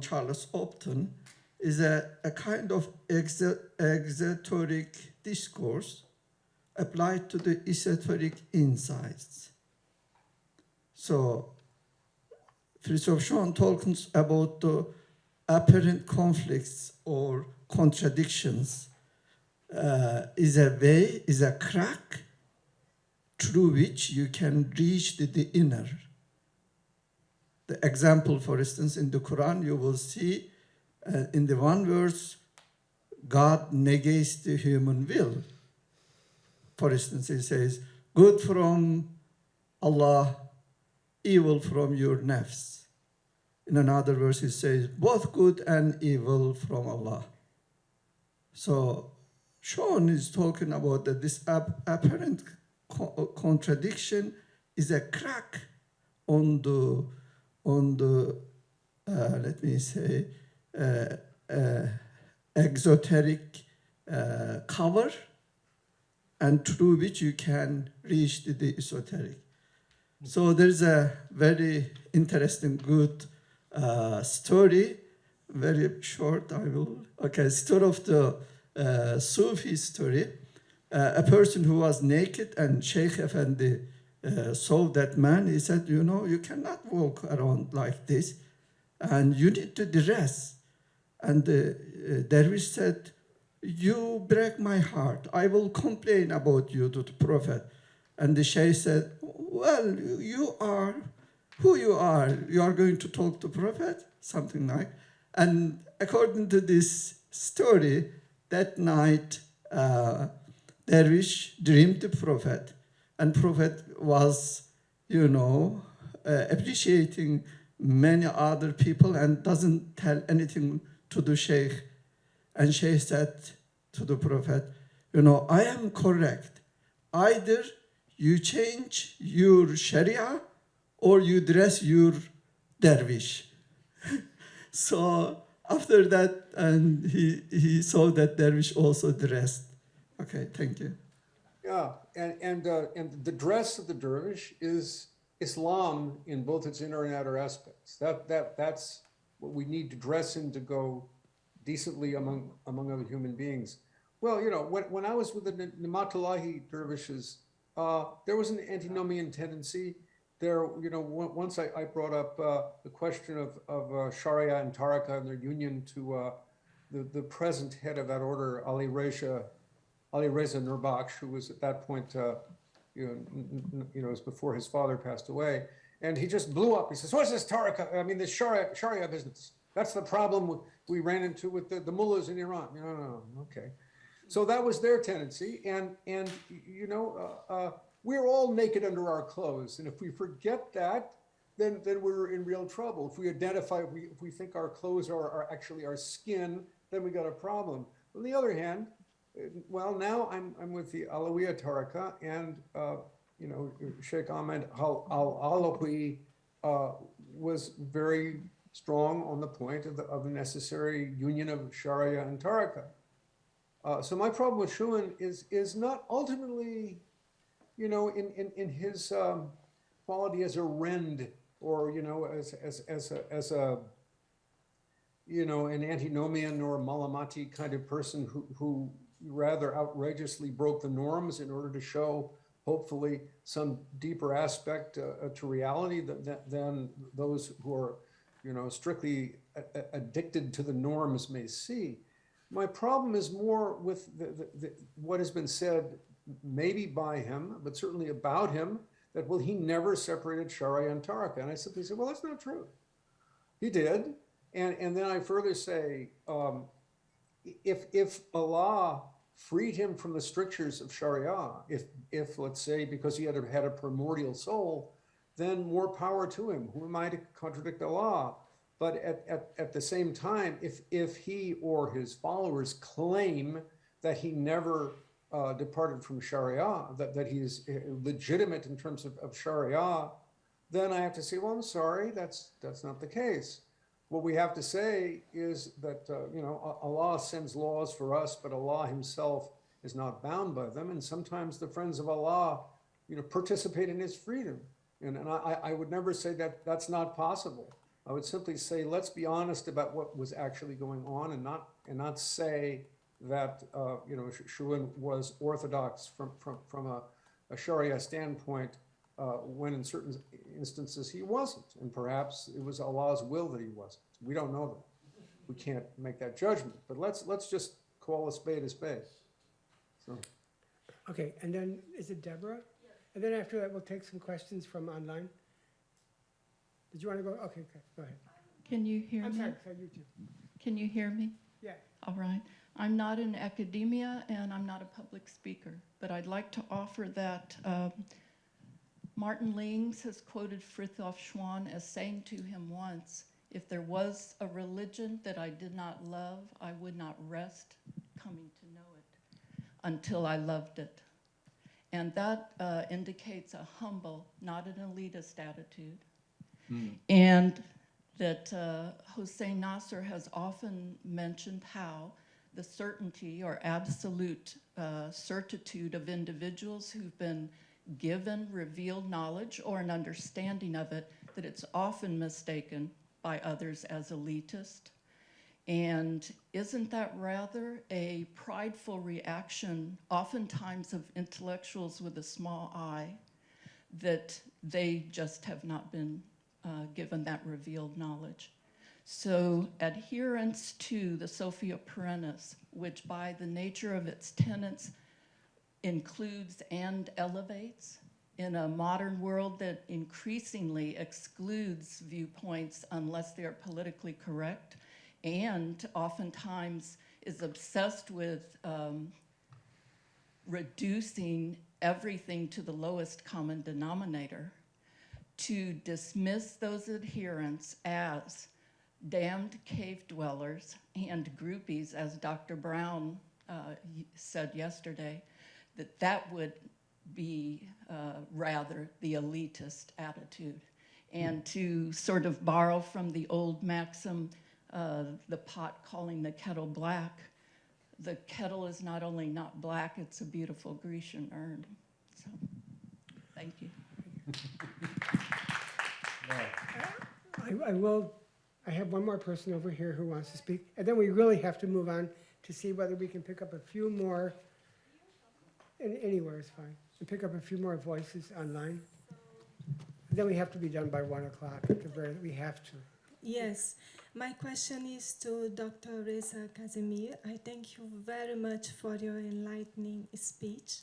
Charles Upton is a kind of exoteric discourse applied to the esoteric insights. So Fritjof Schuon talks about the apparent conflicts or contradictions is a crack through which you can reach the inner. The example, for instance, in the Quran, you will see in the one verse, God negates the human will. For instance, he says, good from Allah, evil from your nafs. In another verse, he says, both good and evil from Allah. So Sean is talking about that this apparent contradiction is a crack on the let me say, exoteric cover, and through which you can reach the esoteric. So there's a very interesting, good story, very short, story of the Sufi story. A person who was naked, and Sheikh Effendi saw that man. He said, you know, you cannot walk around like this, and you need to dress. And the dervish said, you break my heart. I will complain about you to the Prophet. And the Sheikh said, well, you are who you are. You are going to talk to Prophet? Something like. And according to this story, that night, dervish dreamed the Prophet. And Prophet was, you know, appreciating many other people and doesn't tell anything to the Sheikh. And Sheikh said to the Prophet, you know, I am correct. Either you change your Sharia or you dress your dervish. So after that, and he saw that dervish also dressed. Okay, thank you. Yeah, and the dress of the dervish is Islam in both its inner and outer aspects. That's what we need to dress in to go decently among other human beings. Well, you know, when I was with the Ni'matullahi dervishes, there was an antinomian tendency. There, you know, once I brought up the question of Sharia and Tariqa and their union to the present head of that order, Ali Reza Nurbakhsh, who was at that point, you know, it was before his father passed away, and he just blew up. He says, "What's this Tariqa? I mean, this Sharia business. That's the problem we ran into with the mullahs in Iran." No, okay. So that was their tendency, and you know, we're all naked under our clothes, and if we forget that, then we're in real trouble. If we identify, if we think our clothes are actually our skin, then we got a problem. On the other hand, well, now I'm with the Alawiya Tariqa, and you know, Sheikh Ahmed Al-Alawi was very strong on the point of the necessary union of Sharia and Tariqa. So my problem with Schuon is not ultimately, you know, in his quality as a rend, or, you know, as a you know, an antinomian or a Malamati kind of person who rather outrageously broke the norms in order to show, hopefully, some deeper aspect to reality than those who are, you know, strictly addicted to the norms may see. My problem is more with what has been said, maybe by him, but certainly about him, that, well, he never separated Sharia and Tariqa. And I simply say, well, that's not true. He did. And then I further say, if Allah freed him from the strictures of Sharia, if let's say, because he had a primordial soul, then more power to him. Who am I to contradict Allah? But at the same time, if he or his followers claim that he never departed from Sharia, that he is legitimate in terms of Sharia, then I have to say, well, I'm sorry, that's not the case. What we have to say is that, you know, Allah sends laws for us, but Allah himself is not bound by them. And sometimes the friends of Allah participate in his freedom. And I would never say that that's not possible. I would simply say, let's be honest about what was actually going on, and not say that Schuon was orthodox from a Sharia standpoint, when in certain instances he wasn't, and perhaps it was Allah's will that he wasn't. We don't know that. We can't make that judgment. But let's just call a spade a spade. So. Okay, and then is it Deborah? Yes. And then after that, we'll take some questions from online. Did you want to go? Okay, go ahead. Can you hear I'm me? sorry, you too. Can you hear me? Yeah. All right. I'm not in academia and I'm not a public speaker, but I'd like to offer that Martin Lings has quoted Frithjof Schuon as saying to him once, "If there was a religion that I did not love, I would not rest coming to know it until I loved it." And that indicates a humble, not an elitist attitude. And that Hossein Nasr has often mentioned how the certainty or absolute certitude of individuals who've been given revealed knowledge or an understanding of it, that it's often mistaken by others as elitist. And isn't that rather a prideful reaction, oftentimes of intellectuals with a small I, that they just have not been given that revealed knowledge? So adherence to the Sophia Perennis, which by the nature of its tenets includes and elevates in a modern world that increasingly excludes viewpoints unless they are politically correct, and oftentimes is obsessed with reducing everything to the lowest common denominator, to dismiss those adherents as damned cave dwellers and groupies, as Dr. Brown said yesterday, that would be rather the elitist attitude. And to sort of borrow from the old maxim, the pot calling the kettle black, the kettle is not only not black, it's a beautiful Grecian urn. So, thank you. I have one more person over here who wants to speak, and then we really have to move on to see whether we can pick up a few more, and anywhere is fine, and pick up a few more voices online. And then we have to be done by 1 o'clock at the very, we have to. Yes, my question is to Dr. Reza Kazemi. I thank you very much for your enlightening speech.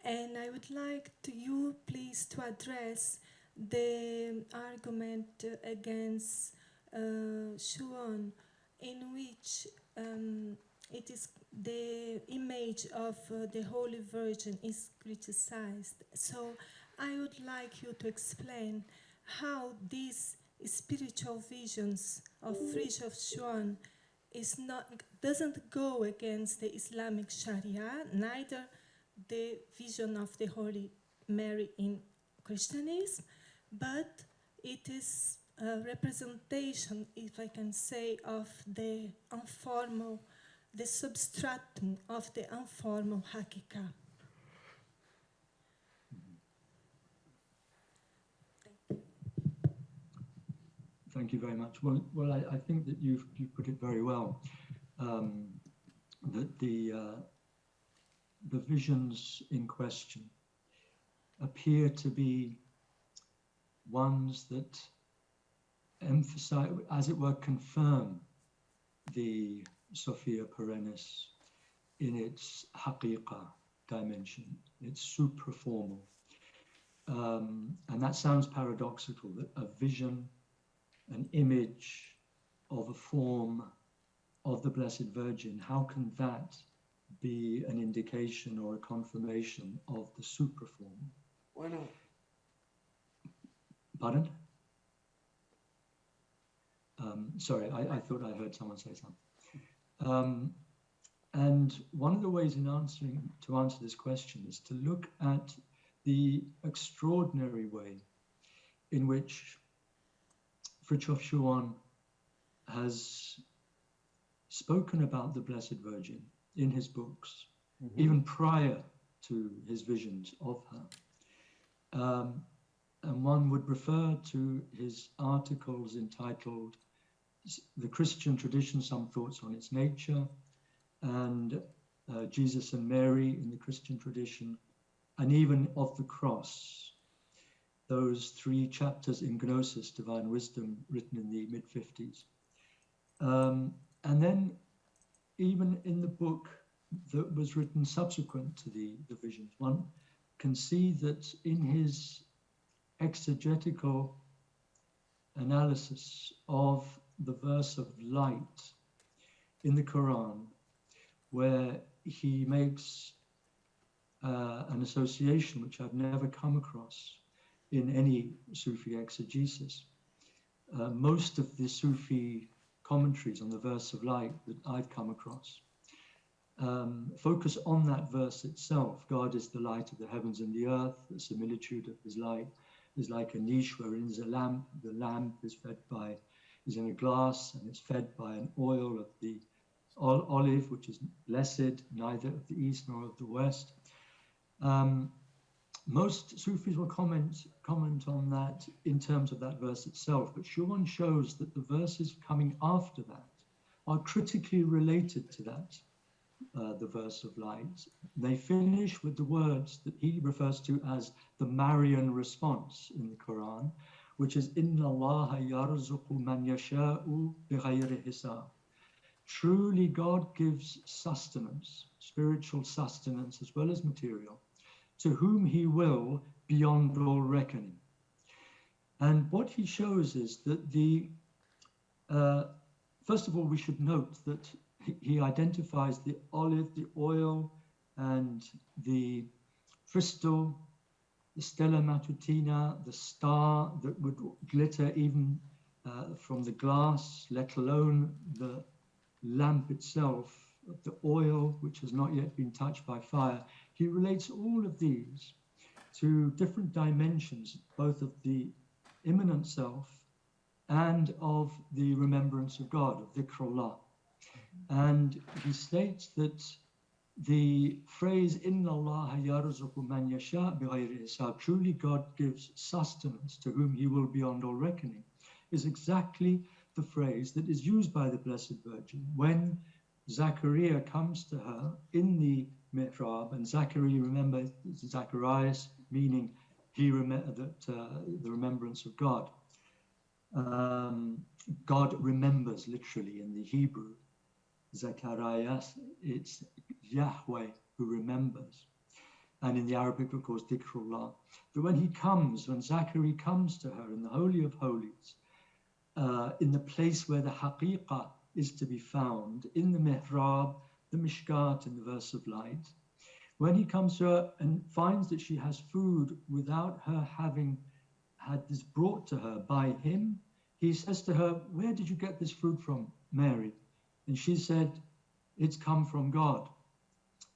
And I would like you please to address the argument against Schuon, in which it is the image of the Holy Virgin is criticized. So I would like you to explain how these spiritual visions of Frithjof Schuon doesn't go against the Islamic Sharia, neither the vision of the Holy Mary in Christianism, but it is a representation, if I can say, of the informal, the substratum of the informal Hakika. Thank you very much. Well, I think that you've put it very well. That the visions in question appear to be ones that emphasize, as it were, confirm the Sophia Perennis in its haqiqa dimension, its supraformal. And that sounds paradoxical, that a vision, an image of a form of the Blessed Virgin, how can that be an indication or a confirmation of the supraform? Why not? Pardon? Sorry, I thought I heard someone say something. And one of the ways to answer this question is to look at the extraordinary way in which Frithjof Schuon has spoken about the Blessed Virgin in his books, even prior to his visions of her. And one would refer to his articles entitled The Christian Tradition, Some Thoughts on Its Nature, and Jesus and Mary in the Christian Tradition, and even Of the Cross, those 3 chapters in Gnosis, Divine Wisdom, written in the mid-50s. And then even in the book that was written subsequent to the visions, one can see that in his exegetical analysis of the verse of light in the Quran, where he makes an association which I've never come across in any Sufi exegesis. Most of the Sufi commentaries on the verse of light that I've come across focus on that verse itself. God is the light of the heavens and the earth. The similitude of his light is like a niche wherein is a lamp. The lamp is in a glass, and it's fed by an oil of the olive, which is blessed, neither of the east nor of the west. Most Sufis will comment on that in terms of that verse itself, but Schumann shows that the verses coming after that are critically related to that, the verse of light. They finish with the words that he refers to as the Marian response in the Quran, which is Inna Allaha yarzuqu man yasha'u bighayri hisab. Truly, God gives sustenance, spiritual sustenance as well as material, to whom he will beyond all reckoning. And what he shows is that first of all, we should note that he identifies the olive, the oil, and the crystal, the stella matutina, the star that would glitter even from the glass, let alone the lamp itself, the oil, which has not yet been touched by fire. He relates all of these to different dimensions, both of the immanent self and of the remembrance of God, of dhikrullah. And he states that the phrase, Inna Allaha yarzuqu man yasha bighayri hisab, truly God gives sustenance to whom he will beyond all reckoning, is exactly the phrase that is used by the Blessed Virgin when Zachariah comes to her in the mihrab. And Zachariah, remember, Zacharias, meaning the remembrance of God. God remembers, literally, in the Hebrew. Zacharias, it's Yahweh who remembers. And in the Arabic, of course, dhikrullah. But when Zachariah comes to her in the Holy of Holies, in the place where the haqiqah is to be found, in the mihrab, the mishkat, in the verse of light, when he comes to her and finds that she has food without her having had this brought to her by him, he says to her, "Where did you get this food from, Mary?" And she said, "It's come from God.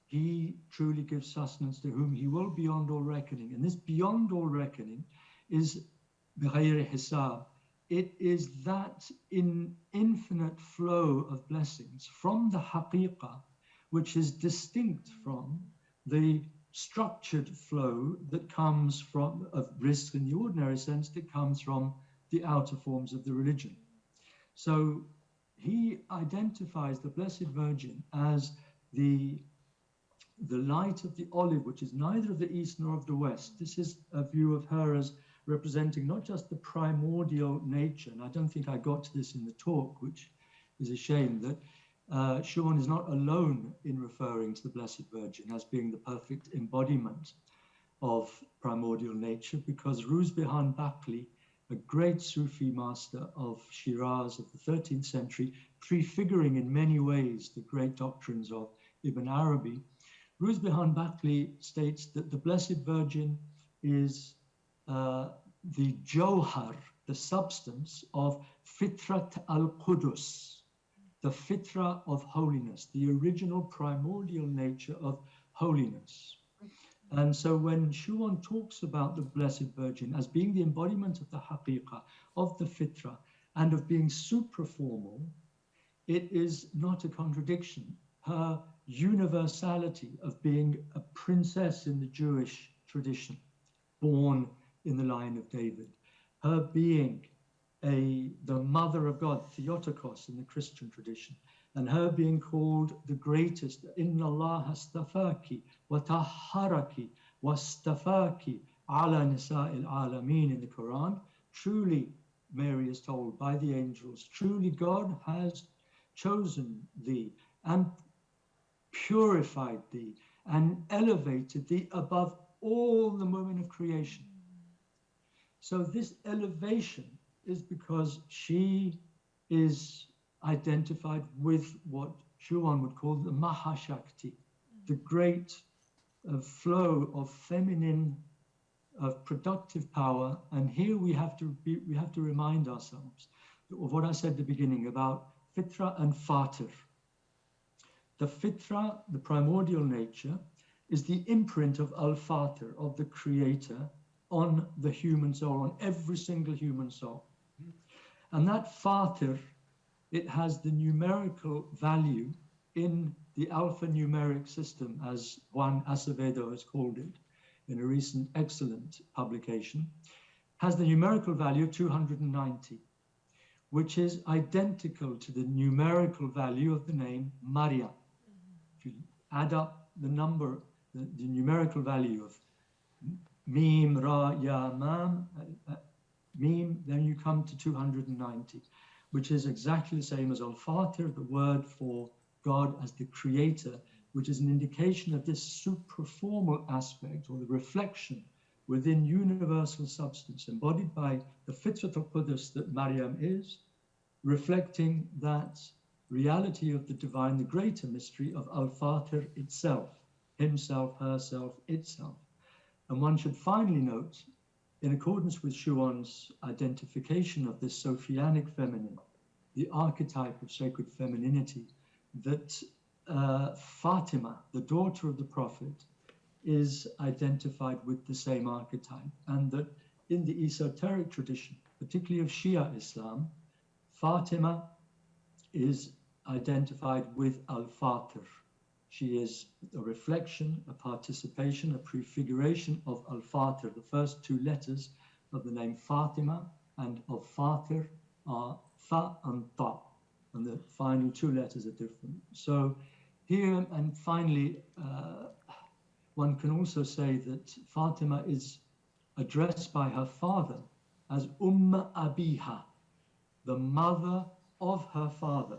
He truly gives sustenance to whom he will beyond all reckoning." And this beyond all reckoning is bighayri hisab. It is that infinite flow of blessings from the haqiqah, which is distinct from the structured flow that comes from of rizq in the ordinary sense, that comes from the outer forms of the religion. So he identifies the Blessed Virgin as the light of the olive, which is neither of the east nor of the west. This is a view of her as representing not just the primordial nature, and I don't think I got to this in the talk, which is a shame, that Schumann is not alone in referring to the Blessed Virgin as being the perfect embodiment of primordial nature, because Ruzbihan Bakli, a great Sufi master of Shiraz of the 13th century, prefiguring in many ways the great doctrines of Ibn Arabi, Ruzbihan Bakli states that the Blessed Virgin is the Johar, the substance of Fitrat al-Qudus, the Fitra of holiness, the original primordial nature of holiness. And so when Schumann talks about the Blessed Virgin as being the embodiment of the haqiqah, of the fitra, and of being supraformal, it is not a contradiction. Her universality of being a princess in the Jewish tradition, born in the line of David, her being the mother of God, Theotokos in the Christian tradition, and her being called the greatest, Inna Allah astafaki wa tahharaki wa astafaki ala nisa'il alameen in the Quran. Truly, Mary is told by the angels, truly God has chosen thee and purified thee and elevated thee above all the women of creation. So this elevation is because she is identified with what Schuon would call the Mahashakti, the great flow of feminine, of productive power. And here we have to remind ourselves of what I said at the beginning about Fitra and Fatir. The Fitra, the primordial nature, is the imprint of Al-Fatir, of the Creator, on the human soul, on every single human soul. And that Fatir, it has the numerical value in the alphanumeric system, as Juan Acevedo has called it in a recent excellent publication, has the numerical value of 290, which is identical to the numerical value of the name Maria. If you add up the number, the numerical value of Mim, Ra, Ya, Mam, Mim, then you come to 290, which is exactly the same as Al-Fatir, the word for God as the creator, which is an indication of this supraformal aspect or the reflection within universal substance embodied by the Fitrat al-Qudus that Maryam is, reflecting that reality of the divine, the greater mystery of Al-Fatir itself, himself, herself, itself. And one should finally note, in accordance with Schuon's identification of this Sophianic feminine, the archetype of sacred femininity, that Fatima, the daughter of the Prophet, is identified with the same archetype, and that in the esoteric tradition, particularly of Shia Islam, Fatima is identified with Al-Fatir. She is a reflection, a participation, a prefiguration of Al-Fatir. The first two letters of the name Fatima and of Fatir are Fa and Ta, and the final two letters are different. So here, and finally, one can also say that Fatima is addressed by her father as Abiha, the mother of her father,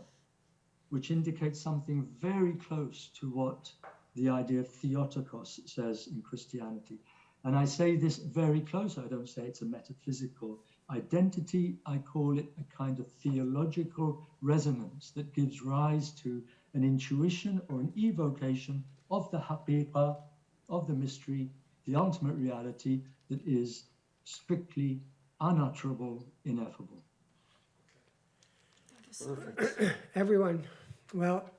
which indicates something very close to what the idea of Theotokos says in Christianity. And I say this very close, I don't say it's a metaphysical identity, I call it a kind of theological resonance that gives rise to an intuition or an evocation of the haqiqah, of the mystery, the ultimate reality that is strictly unutterable, ineffable. Everyone, well,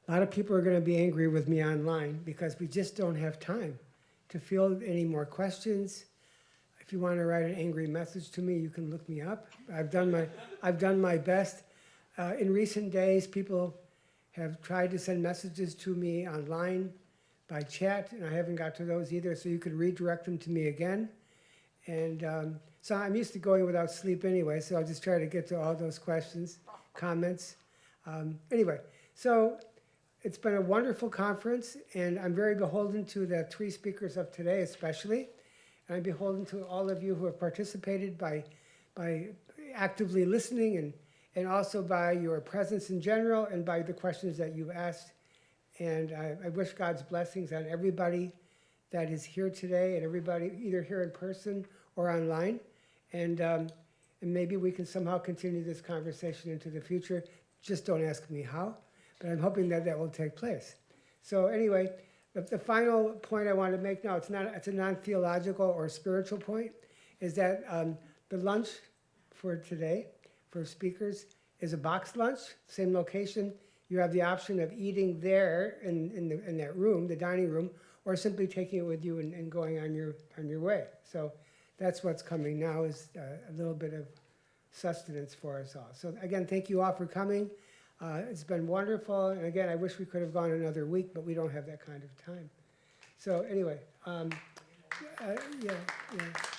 a lot of people are going to be angry with me online because we just don't have time to field any more questions. If you want to write an angry message to me, you can look me up. I've done my best. In recent days, people have tried to send messages to me online by chat, and I haven't got to those either, so you could redirect them to me again. And so I'm used to going without sleep anyway, so I'll just try to get to all those questions, comments. Anyway, so it's been a wonderful conference, and I'm very beholden to the three speakers of today especially. And I'm beholden to all of you who have participated by actively listening and also by your presence in general and by the questions that you've asked. And I wish God's blessings on everybody that is here today and everybody either here in person or online. And maybe we can somehow continue this conversation into the future. Just don't ask me how, but I'm hoping that that will take place. So anyway, the final point I want to make now, it's a non-theological or spiritual point, is that the lunch for today, for speakers, is a box lunch, same location. You have the option of eating there in that room, the dining room, or simply taking it with you and going on your way. So that's what's coming now, is a little bit of sustenance for us all. So again, thank you all for coming. It's been wonderful. And again, I wish we could have gone another week, but we don't have that kind of time. So anyway, Yeah, yeah.